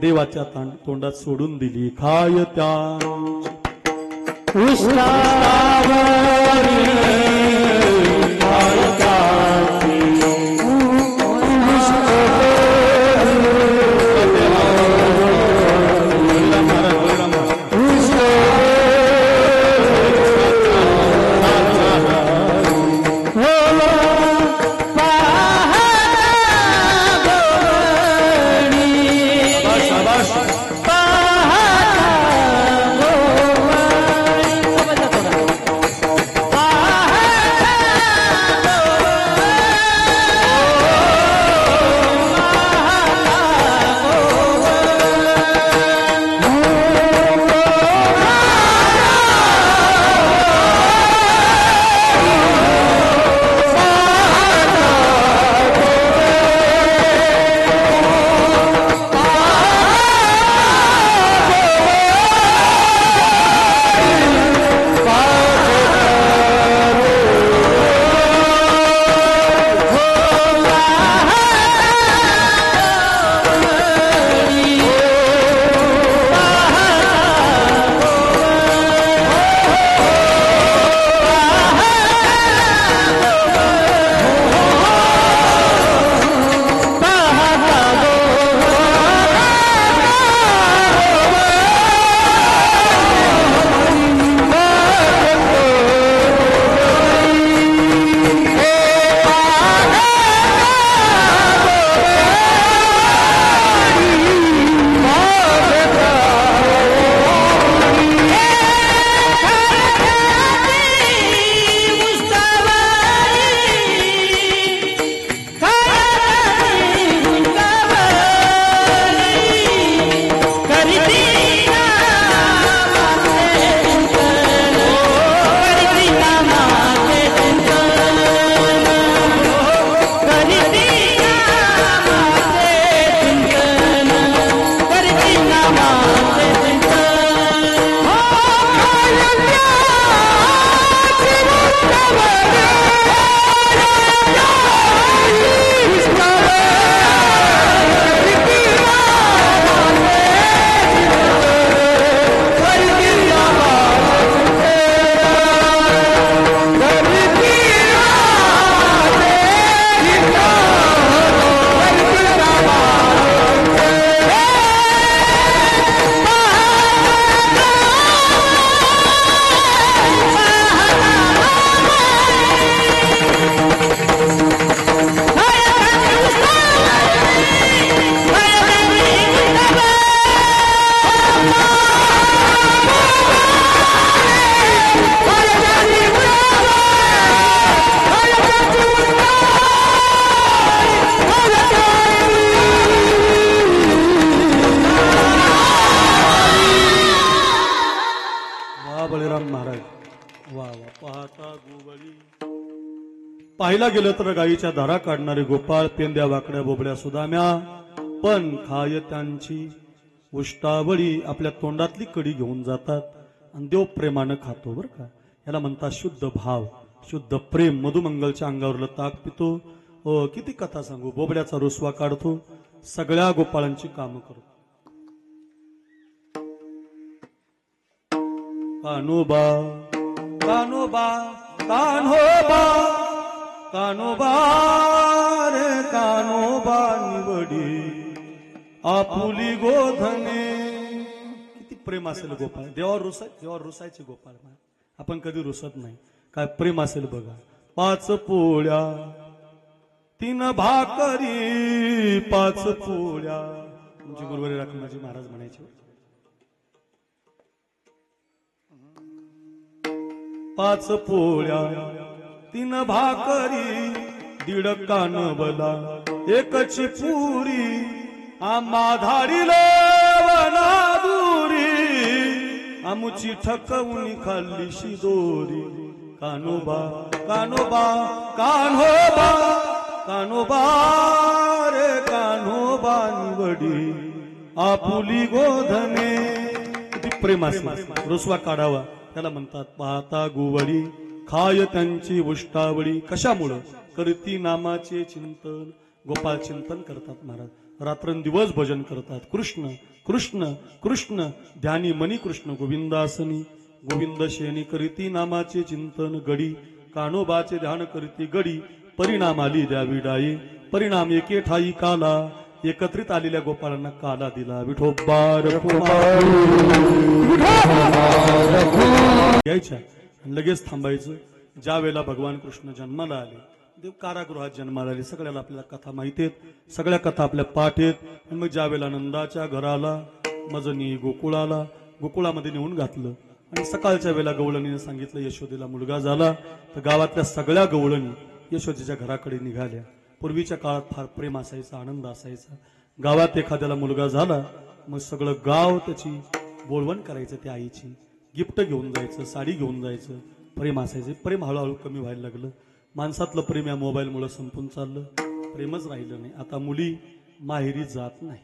देवाच्या तोंडात सोडून दिली. खाय त्या पाहिला गेलं तर गायीच्या धारा काढणारे गोपाळ, पेंद्या वाकड्या बोबड्या सुदाम्या, पण खाय त्यांची उष्टावळी आपल्या तोंडातली कडी घेऊन जातात आणि देव प्रेमानं खातो. बरं का, याला म्हणतात शुद्ध भाव, शुद्ध प्रेम. मधुमंगलच्या अंगावरलं ताक पितो. किती कथा सांगू, बोबड्याचा रुसवा काढतो, सगळ्या गोपाळांची कामं करतो. कान्होबा कान्होबा कान्होबा कान्होबा रे कान्होबा निवडी आपुली गोधने. किती प्रेम असेल गोपाळ, देवावर रुसायचे गोपाळ. आपण कधी रुसत नाही. काय प्रेम असेल बघा. 5 पोळ्या 3 भाकरी 5 पोळ्या. तुमची गुरुवारी रखमाजी महाराज म्हणायचे. 5 पोळ्या 3 भाकरी 1.5 कानवला 1ची पुरी आम्हा धाडिले वनादुरी आमुची ठकवून खाल्ली शिदोरी कानोबा कानोबा कान्होबा कानोबा रे कान्होबा निवडी आपुली गोधने. किती प्रेम असेल रुसवा काढावा त्याला म्हणतात. पाहता गोवळी खाय त्यांची उष्टावळी. कशामुळं? करती नामाचे चिंतन. गोपाळ चिंतन करतात महाराज. रात्रंदिवस भजन करतात. कृष्ण कृष्ण कृष्ण ध्यानी मनी कृष्ण गोविंदासनी. गोविंद शेनी करीती नामाचे चिंतन गडी. कान्होबाचे ध्यान करीती गडी. परिणाम आली द्यावी डाई. परिणाम एके ठाई काला. एकत्रित आलेल्या गोपाळांना काला दिला. विठोबार यायच्या लगेच थांबायचं. ज्या वेळेला भगवान कृष्ण जन्माला आले, देव कारागृहात जन्माला आले, सगळ्याला आपल्याला कथा माहिती आहेत, सगळ्या कथा आपल्या पाठ आहेत. आणि मग ज्या वेळेला नंदाच्या घराला मजनी गोकुळाला गोकुळामध्ये नेऊन घातलं आणि सकाळच्या वेळेला गवळणीने सांगितलं यशोदेला मुलगा झाला, तर गावातल्या सगळ्या गवळणी यशोदेच्या घराकडे निघाल्या. पूर्वीच्या काळात फार प्रेम असायचा, आनंद असायचा. गावात एखाद्याला मुलगा झाला मग सगळं गाव त्याची बोलवण करायचं, त्या आईची गिफ्ट घेऊन जायचं, साडी घेऊन जायचं. प्रेम असायचं. प्रेम हळूहळू कमी व्हायला लागलं. माणसातलं प्रेम या मोबाईलमुळे संपून चाललं. प्रेमच राहिलं नाही. आता मुली माहेरी जात नाही.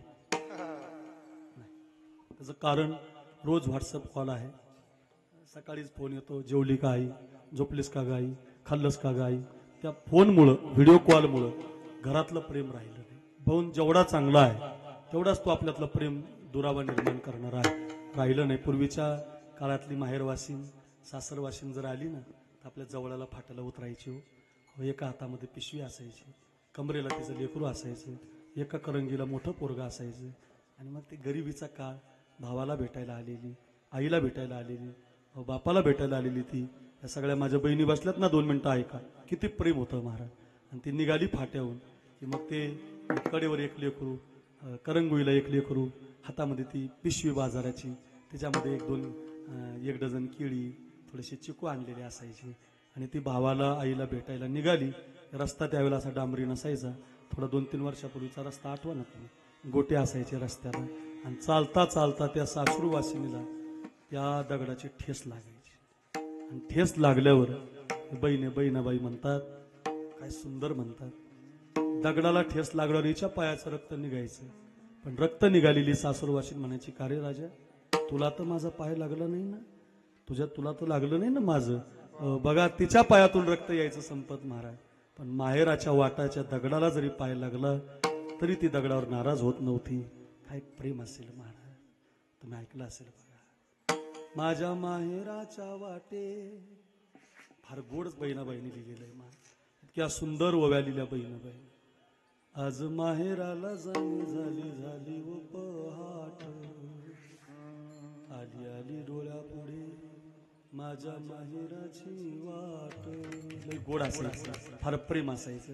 त्याचं कारण रोज व्हॉट्सअप कॉल आहे. सकाळीच फोन येतो, जेवली का आई, झोपलीस का गाई, खाल्लंस का गाई. त्या फोनमुळं, व्हिडिओ कॉलमुळं घरातलं प्रेम राहिलं नाही. भाऊन जेवढा चांगला आहे तेवढाच तो आपल्यातलं प्रेम दुरावा निर्माण करणारा आहे, राहिलं नाही. पूर्वीच्या काळातली माहेरवासीन सासरवासीन जर आली ना तर आपल्या जवळाला फाटाला उतरायची. हो, एका हातामध्ये पिशवी असायची, कमरेला तिचं लेकरू असायचं, एका करंगीला मोठं पोरगा असायचं. आणि मग ते गरिबीचा काळ, भावाला भेटायला आलेली, आईला भेटायला आलेली, बापाला भेटायला आलेली ती. या सगळ्या माझ्या बहिणी बसल्यात ना, 2 मिनिटं ऐका. किती प्रेम होतं महाराज. आणि ती निघाली फाट्याहून की मग ते कडेवर एक लेकरू, करंगुईला एक लेकरू, हातामध्ये ती पिशवी बाजाराची, त्याच्यामध्ये 1 डझन केळी, थोडेसे चिकू आणलेले असायचे. आणि ती भावाला आईला भेटायला निघाली. रस्ता त्यावेळेला असा डांबरी नसायचा, थोडा 2-3 वर्षापूर्वीचा रस्ता आठवा ना तुम्ही, गोटे असायचे रस्त्याला. आणि चालता चालता त्या सासरूवासिनीला त्या दगडाची ठेस लागायची. आणि ठेस लागल्यावर बहिणाबाई म्हणतात, काय सुंदर म्हणतात, दगडाला ठेस लागल्यावर हिच्या पायाचं रक्त निघायचं. पण रक्त निघालेली सासरूवासीन म्हणायची, का रे राजा, तुला तर माझा पाय लागला नाही ना, तुला तर लागलं नाही ना माझं. बघा, तिच्या पायातून रक्त यायचं संपत महाराज. पण माहेराच्या वाटाच्या दगडाला जरी पाय लागला तरी ती दगडावर नाराज होत नव्हती. काय प्रेम असेल महाराज, तुम्ही ऐकलं असेल बघा. माझ्या माहेराच्या वाटे, फार गोडच बहिणाबाईंनी लिहिलेलं आहे महाराज. इतक्या सुंदर ओव्या लिहिल्या बहिणाबाई. आज माहेराला झाली झाली व पहाट, आली आली डोळ्यापुढे माझ्या माहेराची वाट. लय गोड असायचं, फार प्रेम असायचं.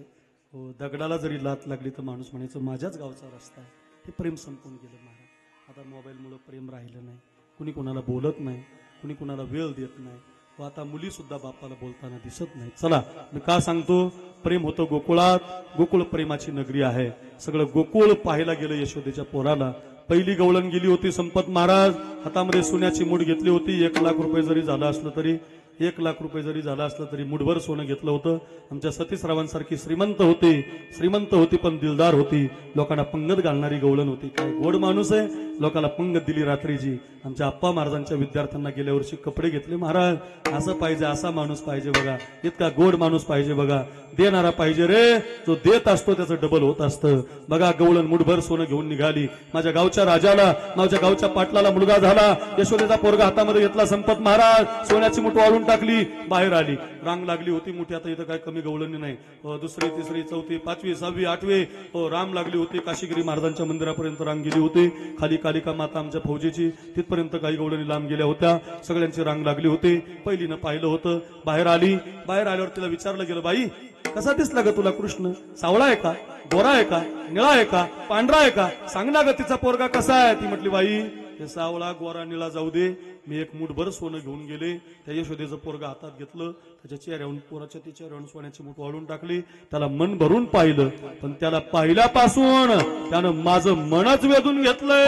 हो, दगडाला जरी लात लागली तर माणूस म्हणायचं माझ्याच गावचा रस्ता आहे. हे प्रेम संपून गेलं महाराज. आता मोबाईलमुळे प्रेम राहिलं नाही. कुणी कुणाला बोलत नाही, कुणी कुणाला वेळ देत नाही. व आता मुली सुद्धा बापाला बोलताना दिसत नाही. चला, मी का सांगतो, प्रेम होतं गोकुळात. गोकुळ प्रेमाची नगरी आहे. सगळं गोकुळ पाहायला गेलं यशोदेच्या पोराला. पहिली गवळण गेली होती संपत महाराज. हातामध्ये सोन्याची मूठ घेतली होती. 1 लाख रुपये जरी झाला असलं तरी, 1 लाख रुपये जरी झाला असलं तरी मुठभर सोनं घेतलं होतं. आमच्या सतीसरावांसारखी श्रीमंत होती पण दिलदार होती. लोकांना पंगत घालणारी गवळण होती. काय गोड माणूस आहे, लोकांना पंगत दिली रात्रीची. आमच्या आप्पा महाराजांच्या विद्यार्थ्यांना गेल्या वर्षी कपडे घेतले महाराज. असं पाहिजे, असा माणूस पाहिजे बघा, इतका गोड माणूस पाहिजे बघा, देणारा पाहिजे रे. जो देत असतो त्याचं डबल होत असतं बघा. गवळण मुठभर सोनं घेऊन निघाली. माझ्या गावच्या राजाला, माझ्या गावच्या पाटलाला मुलगा झाला. यशोदेचा पोरगा हातामध्ये घेतला संपत महाराज. सोन्याची मूठ वाळून टाकली, बाहेर आली. रांग लागली होती मोठी. आता इथं काय कमी गवळणी नाही. 2री 3री 4थी 5वी 6वी 8वी रांग लागली होती. काशीगिरी महाराजांच्या मंदिरापर्यंत रांग गेली होती. खाली कालिका माता आमच्या फौजेची, तिथपर्यंत काही गवळणी लांब गेल्या होत्या. सगळ्यांची रांग लागली होती. पहिलीनं पाहिलं होतं, बाहेर आली. बाहेर आल्यावर तिला विचारलं गेलं, बाई कसा दिसला ग तुला कृष्ण? सावळा आहे का, गोरा आहे का, निळा आहे का, पांढरा आहे का, सांग ना ग तिचा पोरगा कसा आहे? ती म्हटली, बाई हे सावळा गोरा निळा जाऊ दे, मी एक मूठभर सोनं घेऊन गेले. त्या यशोदेचं पोरगा हातात घेतलं, त्याच्या चेहऱ्यावरून पोराच्या त्या चेहऱ्यावरून सोन्याची मूठ वाढून टाकली. त्याला मन भरून पाहिलं, पण त्याला पाहिल्यापासून त्यानं माझं मनच वेधून घेतलंय.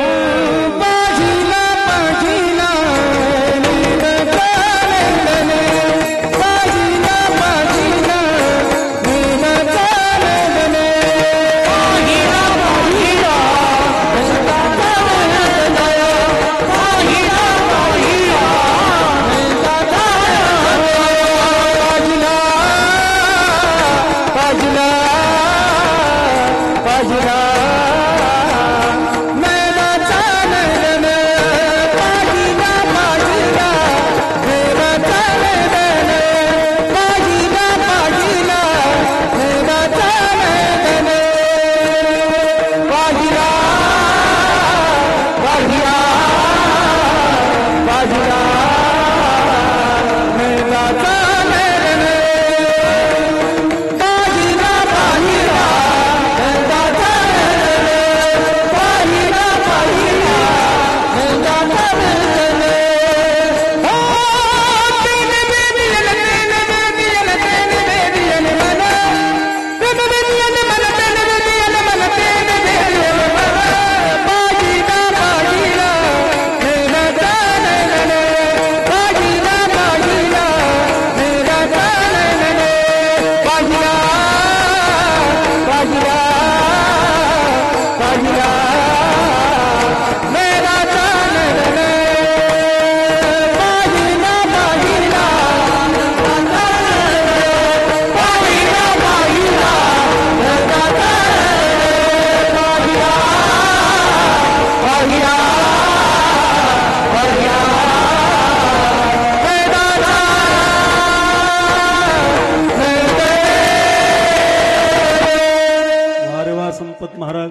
महाराज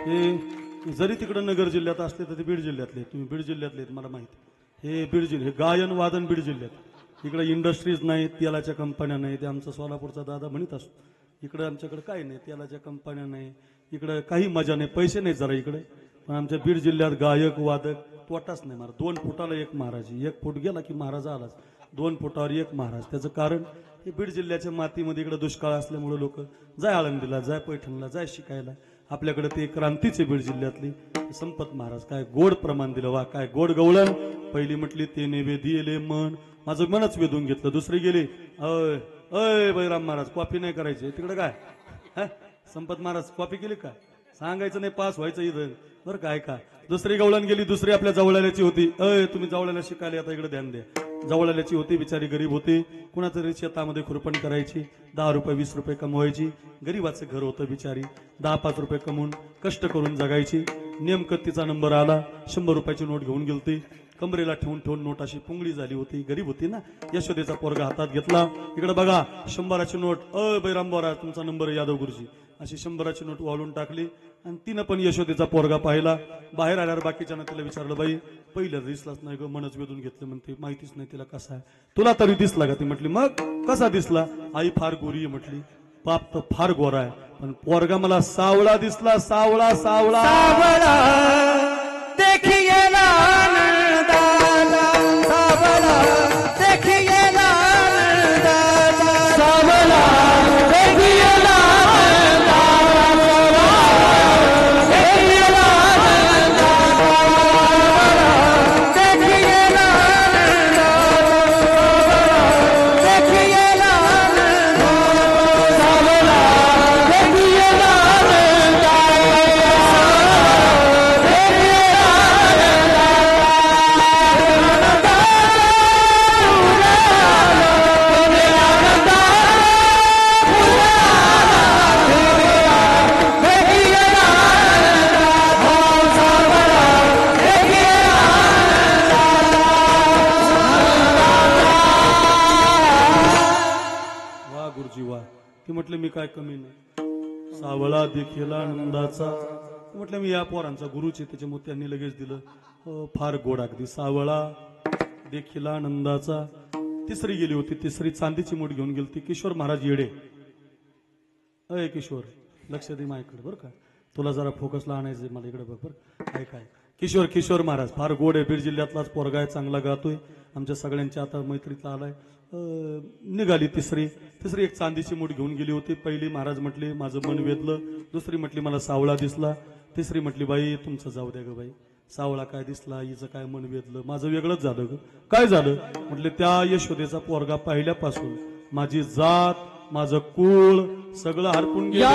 हे जरी तिकडे नगर जिल्ह्यात असले तर ते बीड जिल्ह्यातले, तुम्ही बीड जिल्ह्यातले मला माहिती. हे बीड जिल्हे गायन वादन बीड जिल्ह्यात. इकडे इंडस्ट्रीज नाही, तेलाच्या कंपन्या नाही. ते आमचा सोलापूरचा दादा म्हणत असतो, इकडे आमच्याकडे काय नाही, तेलाच्या कंपन्या नाही, इकडे काही मजा नाही, पैसे नाही जरा इकडे. पण आमच्या बीड जिल्ह्यात गायक वादक तोटाच नाही. महाराज 2 फुटाला एक महाराज, 1 फूट गेला की महाराज आलाच, 2 फुटावर एक महाराज. त्याचं कारण हे बीड जिल्ह्याच्या मातीमध्ये इकडे दुष्काळ असल्यामुळे लोक जाय आळंदीला, जाय पैठणला, जाय शिकायला. आपल्याकडे ते क्रांतीचे बीड जिल्ह्यातली संपत महाराज काय गोड प्रमाण दिलं, वा काय गोड गवळण. पहिली म्हटली ते नेवेदिले मन, माझं मनच वेधून घेतलं. दुसरी गेली, अय अय बैराम महाराज कॉफी नाही करायची तिकडे काय. संपत महाराज कॉफी केली काय सांगायचं नाही, पास व्हायचं इथं बरं काय का. दुसरी गवळण गेली, दुसरी आपल्या जवळल्याची होती, अय तुम्ही जवळल्याला शिकायला आता इकडे ध्यान द्या. जवळल्याची होती, बिचारी गरीब होती, कुणाचं तरी शेतामध्ये खुरपण करायची, 10 रुपये 20 रुपये कमवायची. गरीबाचं घर होतं, बिचारी 10-5 रुपये कमवून कष्ट करून जगायची. नेमकं तिचा नंबर आला, 100 रुपयाची नोट घेऊन गेलती, कमरेला ठेवून ठेवून नोट अशी पुंगळी झाली होती. गरीब होती ना. यशोदेचा पोरगा हातात घेतला, इकडे बघा 100ची नोट, बैराम बोरा तुमचा नंबर यादव गुरुजी, अशी 100ची नोट वाळून टाकली. आणि तिनं पण यशोदेचा पोरगा पाहिला. बाहेर आल्यावर बाकीच्यानं तिला विचारलं, बाई पहिलं दिसलाच नाही ग, मनच वेधून घेतलं म्हणते, माहितीच नाही तिला कसा आहे, तुला तरी दिसला का. ती म्हटली मग कसा दिसला. आई फार गोरी आहे म्हटली. बाप तर फार गोरा आहे, पण पोरगा मला सावळा दिसला, सावळा सावळा सावळा. देखिए लाल दादा सावळा, देखिए लाल दादा सावळा, देखिए लाल दादा, देखिए लाल दादा, देखिए लाल दादा, देखिए लाल सावळा, देखिए लाल म्हटलं मी काय कमी नाही. सावळा देखील आनंदाचा. म्हटलं मी या पोरांचा गुरुचे, त्याच्या मोत्यांनी लगेच दिलं, फार गोड अगदी. सावळा देखील आनंदाचा. तिसरी गेली होती, तिसरी चांदीची मूठ घेऊन गेली ती. किशोर महाराज येडे. अय किशोर लक्ष दे माझ्याकडे बरं का, तुला जरा फोकसला आणायचं मला इकडे बघ बरं. काय काय किशोर महाराज फार गोड आहे, बीड जिल्ह्यातलाच पोरगा आहे, चांगला गातोय, आमच्या सगळ्यांच्या आता मैत्रीतला आलाय. निघाली तिसरी एक चांदीची मूठ घेऊन गेली होती. पहिली महाराज म्हटली माझं मन वेधलं, दुसरी म्हटली मला सावळा दिसला, तिसरी म्हटली बाई तुमचं जाऊ द्या ग बाई, सावळा काय दिसला, हिचं काय मन वेधलं, माझं वेगळंच झालं ग. काय झालं म्हटले, त्या यशोदेचा पोरगा पाहिल्यापासून माझी जात माझं कुळ सगळं हरपून गेलं.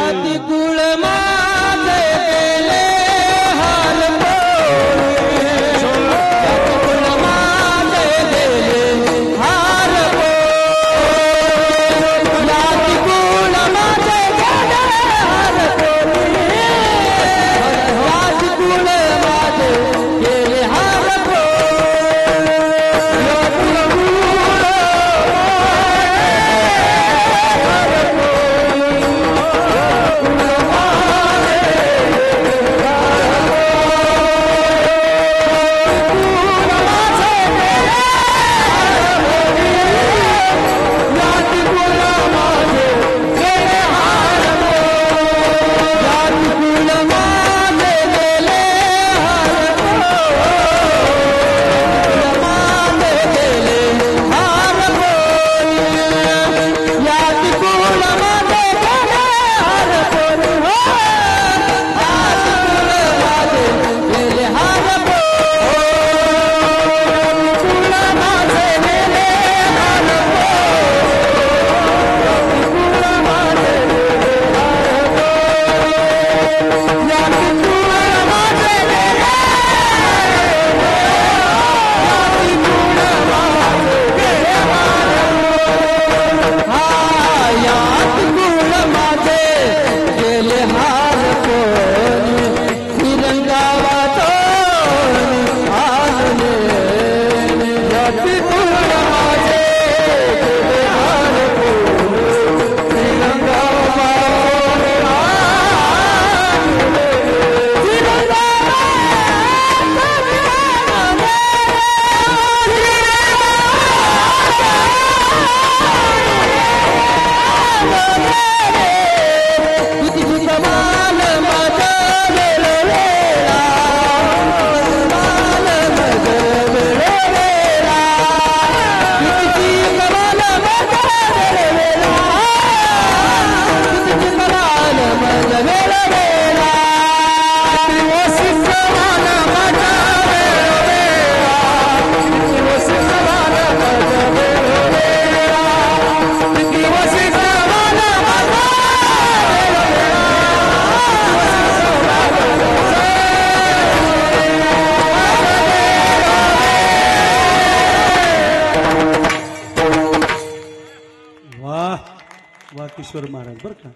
किशोर महाराज बरं का,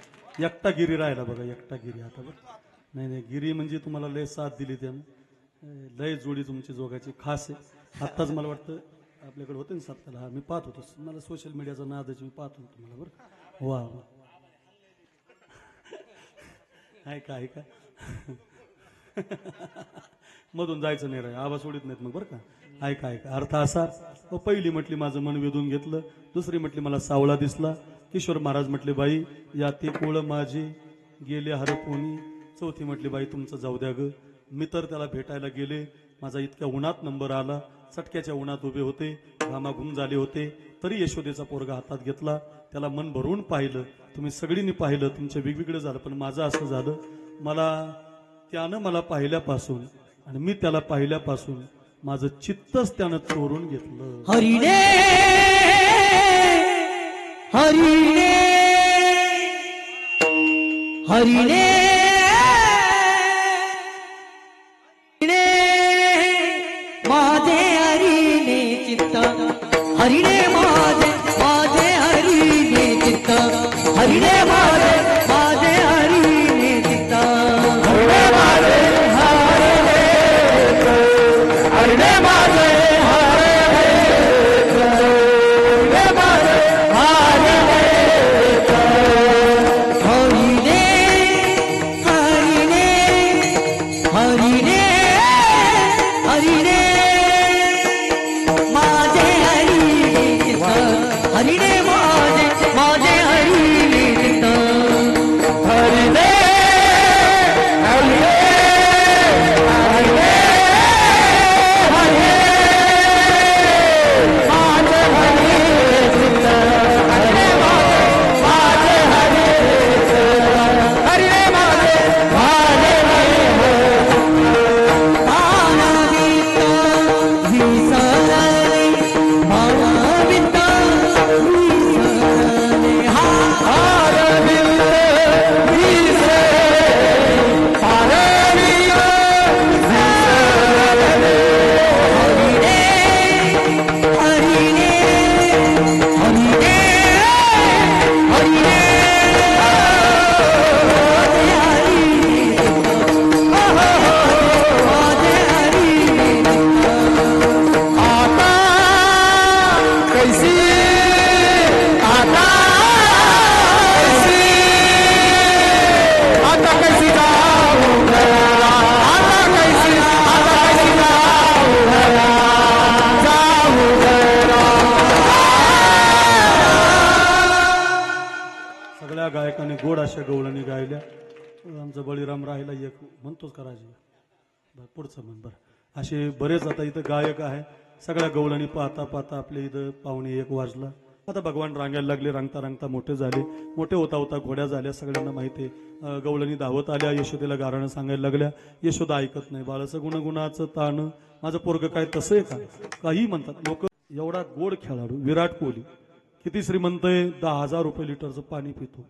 एकटा गिरी राहिला बघा, एकटा गिरी आता बरं. नाही गिरी म्हणजे तुम्हाला लय साथ दिली त्यानं, लय जोडी तुमची जोगाची खास आहे. आत्ताच मला वाटतं आपल्याकडे होते ना सप्ताहाला, हा मी पाहत होतो, मला सोशल मीडियाचा नादाची मी पाहत होतो तुम्हाला बरं का. वा ऐका मधून जायचं नाही रे, आवाज सोडित नाहीत मग बरं का. ऐका अर्थ असा, पहिली म्हटली माझं मन वेधून घेतलं, दुसरी म्हटली मला सावळा दिसला, किशोर महाराज म्हटले बाई या ते कोळ माझे गेले हरपोनी, चौथी म्हटली बाई तुमचं जाऊ द्या ग. मी तर त्याला भेटायला गेले, माझा इतक्या उन्हात नंबर आला, चटक्याच्या उन्हात उभे होते, घामाघूम झाले होते, तरी यशोदेचा पोरगा हातात घेतला, त्याला मन भरून पाहिलं, तुम्ही सगळींनी पाहिलं, तुमचं वेगवेगळं झालं, पण माझं असं झालं, त्यानं मला पाहिल्यापासून आणि मी त्याला पाहिल्यापासून माझं चित्तच त्यानं चोरून घेतलं. हरिणे हरिणे हरिणे माझे हरिणे चित्त, हरिणे माझे हरिणे चित्त, हरिणे माझे हरिणे चित्त, हरिणे माझे हरिणे माझे आता कैसी जाऊ घरा, आता कैसी जाऊ घरा, जाऊ घरा. सगळ्या गायकांनी गोड अशा गवळणी गायल्या. आमचा बळीराम राहिला एक म्हणतोच करायची. पुढचं म्हण बरं. असे बरेच आता इथं गायक आहे. सगळ्या गवळणी पाहता पाहता आपल्या इथं 1:45 वाजला. आता भगवान रांगायला लागले. रांगता रांगता मोठे झाले. मोठे होता होता घोड्या झाल्या. सगळ्यांना माहिती आहे. गवळणी धावत आल्या. यशोदेला गारणं सांगायला लागल्या. यशोदा ऐकत नाही. बाळाचं गुणगुणाचं ताण, माझं पोरग काय तसं आहे का, काही म्हणतात लोक. एवढा गोड खेळाडू विराट कोहली किती श्रीमंत आहे. 10,000 रुपये लिटरचं पाणी पितो.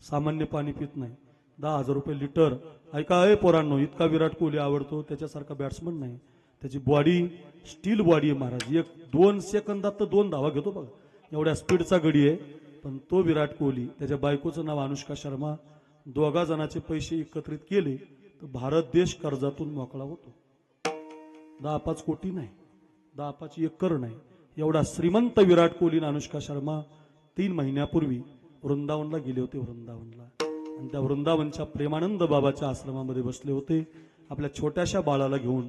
सामान्य पाणी पित नाही. 10,000 रुपये लिटर. ऐका आहे पोरांनो, इतका विराट कोहली आवडतो. त्याच्यासारखा बॅट्समन नाही. त्याची बॉडी स्टील बॉडी आहे महाराज. 1-2 सेकंदात तर 2 धावा घेतो बघा. एवढ्या स्पीडचा गडी आहे. पण तो विराट कोहली, त्याच्या बायकोचं नाव अनुष्का शर्मा, दोघा जणांचे पैसे एकत्रित केले तर भारत देश कर्जातून मोकळा होतो. 10-5 कोटी नाही, 10-5 एकर नाही. एवढा श्रीमंत विराट कोहली आणि अनुष्का शर्मा 3 महिन्यापूर्वी वृंदावनला गेले होते. वृंदावनला, आणि त्या वृंदावनच्या प्रेमानंद बाबाच्या आश्रमामध्ये बसले होते. आपल्या छोट्याशा बाळाला घेऊन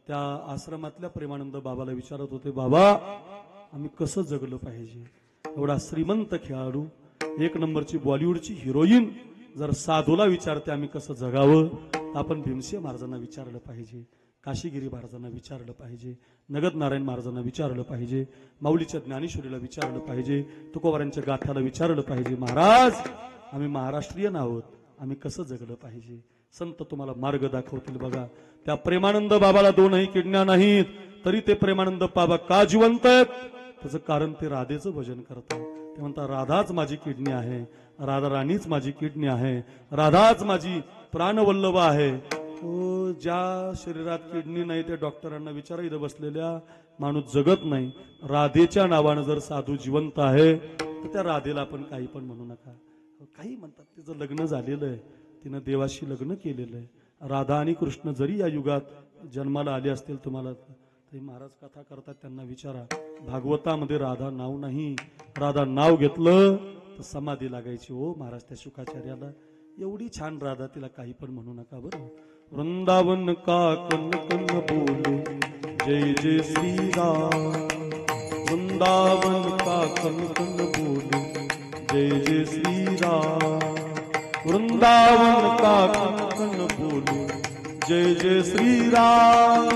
त्या आश्रमातल्या प्रेमानंद बाबाला विचारत होते, बाबा आम्ही कसं जगलं पाहिजे. एवढा श्रीमंत खेळाडू, 1 नंबरची बॉलिवूडची हिरोईन जर साधूला विचारते आम्ही कसं जगावं, तर आपण भीमसेन महाराजांना विचारलं पाहिजे, काशीगिरी महाराजांना विचारलं पाहिजे, नगद नारायण महाराजांना विचारलं पाहिजे, माऊलीच्या ज्ञानेश्वरीला विचारलं पाहिजे, तुकोबारांच्या गाथ्याला विचारलं पाहिजे. महाराज आम्ही महाराष्ट्रीयन आहोत, आम्ही कसं जगलं पाहिजे. संत तुम्हाला मार्ग दाखवतील बघा. त्या प्रेमानंद बाबाला 2ही किडण्या नाहीत, तरी ते प्रेमानंद बाबा का जिवंत आहेत. त्याचं कारण ते राधेचं भजन करतात. ते म्हणतात राधाच माझी किडनी आहे, राधा राणीच माझी किडनी आहे, राधाच माझी प्राणवल्लभ आहे. ज्या शरीरात किडनी नाही त्या डॉक्टरांना विचारा, इथं बसलेल्या माणूस जगत नाही. राधेच्या नावानं जर साधू जिवंत आहे तर त्या राधेला आपण काही पण म्हणू नका. काही म्हणतात तिचं लग्न झालेलं आहे, तिनं देवाशी लग्न केलेलं आहे. राधा आणि कृष्ण जरी या युगात जन्माला आले असतील तुम्हाला, ते महाराज कथा करतात त्यांना विचारा. भागवतामध्ये राधा नाव नाही. राधा नाव घेतलं तर समाधी लागायची. हो महाराज त्या शुकाचार्याला. एवढी छान राधा, तिला काही पण म्हणू नका बरं. वृंदावन का कन कन बोले जय जय श्री राम. वृंदावन का कन कन बोले जय जय श्री राम. वृंदावन का कन कन बोले जय जय श्री राम.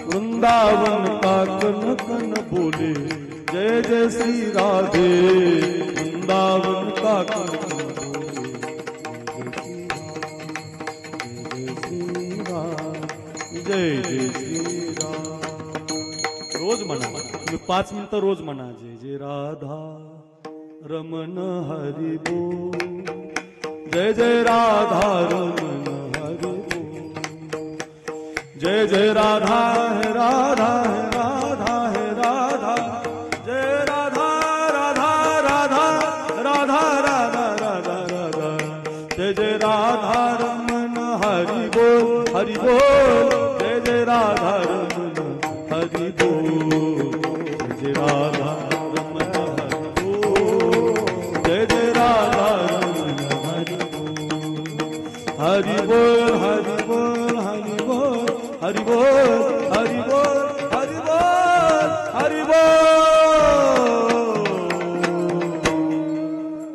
वृंदावन का कन कन बोले जय जय श्री राधे. वृंदावन का कन कन जय जय श्री राम. रोज म्हणा तुम्ही 5 मिनिटं रोज म्हणा. जय जय राधा रमण हरी बोल. जय जय राधा रमण हरी बोल. जय जय राधा है राधा है राधा है राधा. जय राधा राधा राधा राधा राधा राधा राधा. जय जय राधा रमण हरि बोल हरि बोल. जय जय राधा रमण हरि बोल. जय जय राधा रमण हरि बोल. जय जय राधा रमण हरि बोल. हरि बोल हरि बोल हरि बोल हरि बोल हरि बोल हरि बोल हरि बोल.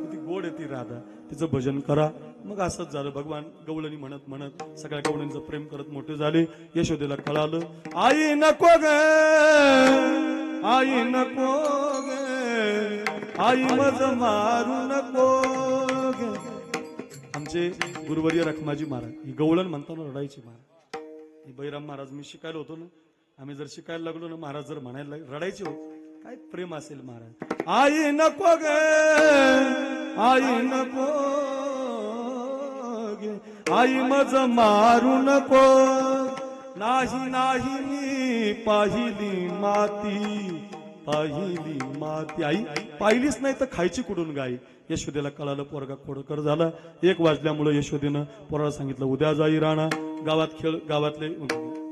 किती गोड आहे ती राधा. तिचं भजन करा. मग असंच झालं. भगवान गवळणी म्हणत म्हणत सगळ्या गवळणींचं प्रेम करत मोठे झाले. यशोदेला कळालं, आई नको गे, आई नको गे, आई मज मारू नको गे. आमचे गुरुवर्य रखमाजी महाराज ही गवळण म्हणताना रडायची महाराज. बैराम महाराज मी शिकायला होतो ना, आम्ही जर शिकायला लागलो ना, महाराज जर म्हणायला रडायचे. हो काय प्रेम असेल महाराज. आई नको गे, आई नको गे, आई मज मारू नको. नाही नाही मी पाहिली माती, पाहिली माती. आई पाहिलीच नाही तर खायची कुठून गाई. यशोदेला कळालं पोरगा खोडकर झाला. 1 वाजल्यामुळे यशोदेनं पोराला सांगितलं उद्या जाई राणा. गावातले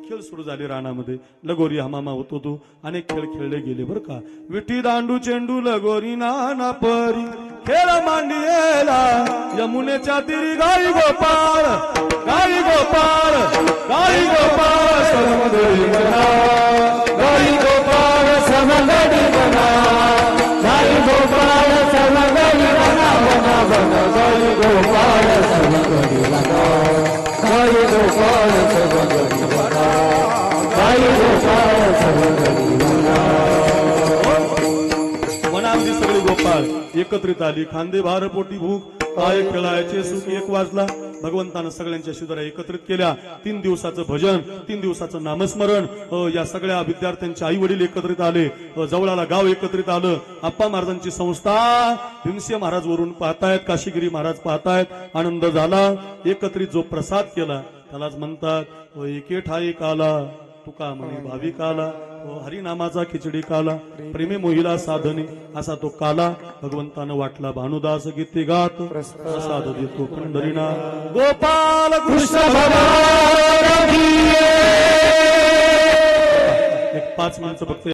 खेळ सुरू झाले राणामध्ये. लगोरी हमामा होतो तो. अनेक खेळ खेळले गेले बरं का. विटी दांडू चेंडू लगोरी नाना परी. खेळ मांडियेला यमुनेच्या तीरी गाई गोपाळ गाई गोपाळ गाई गोपाळ समगडी बना गाई गोपाळ समगडी बना गाई गोपाळ समगडी बना बना बना गाई गोपाळ समगडी बना गाई गोपाळ समगडी बना गाई गोपाळ समगडी बना वनामधी सगळी गोपाळ एकत्रित आली खांदे भार पोटी भूक काय खेळायचे सुख एक वाजला भगवंतानं सगळ्यांच्या शिदोऱ्या एकत्रित केल्या 3 दिवसाचं भजन 3 दिवसाचं नामस्मरण या सगळ्या विद्यार्थ्यांचे आई वडील एकत्रित आले जवळाला गाव एकत्रित आलं आप्पा महाराजांची संस्था भीमसिंह महाराज वरून पाहतायत काशीगिरी महाराज पाहतायत आनंद झाला एकत्रित जो प्रसाद केला त्यालाच म्हणतात एके ठाई काला तुका म्हणे भाविकाला हरिनामाचा खिचडी काला प्रेमे मोहिला साधने असा तो काला भगवंतानं वाटला भानुदास गीते गात प्रसाद देतो पंढरीना गोपाल कृष्ण भगवान की एक 5 मिनिटं फक्त